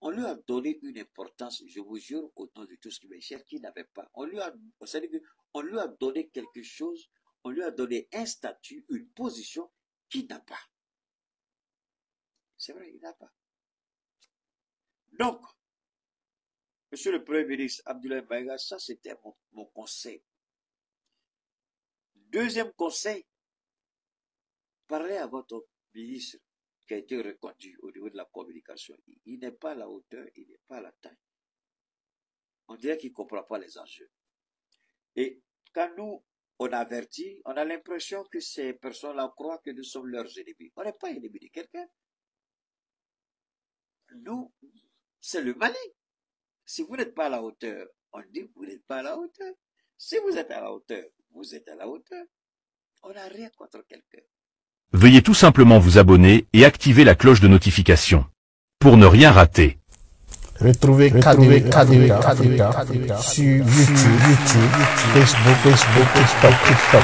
Speaker 1: On lui a donné une importance, je vous jure, au nom de tout ce qui m'est cher, qu'il n'avait pas. On lui a donné quelque chose, on lui a donné un statut, une position qu'il n'a pas. C'est vrai, il n'a pas. Donc, Monsieur le Premier ministre Abdoulaye Maïga, ça c'était mon conseil. Deuxième conseil, parlez à votre ministre qui a été reconduit au niveau de la communication. Il n'est pas à la hauteur, il n'est pas à la taille. On dirait qu'il ne comprend pas les enjeux. Et quand nous, on avertit, on a l'impression que ces personnes-là croient que nous sommes leurs ennemis. On n'est pas ennemis de quelqu'un. Nous, c'est le Mali. Si vous n'êtes pas à la hauteur, on dit que vous n'êtes pas à la hauteur. Si vous êtes à la hauteur, vous êtes à la hauteur. On n'a rien contre quelqu'un.
Speaker 5: Veuillez tout simplement vous abonner et activer la cloche de notification pour ne rien rater.
Speaker 6: Retrouvez KDV Africa sur YouTube, Facebook, TikTok.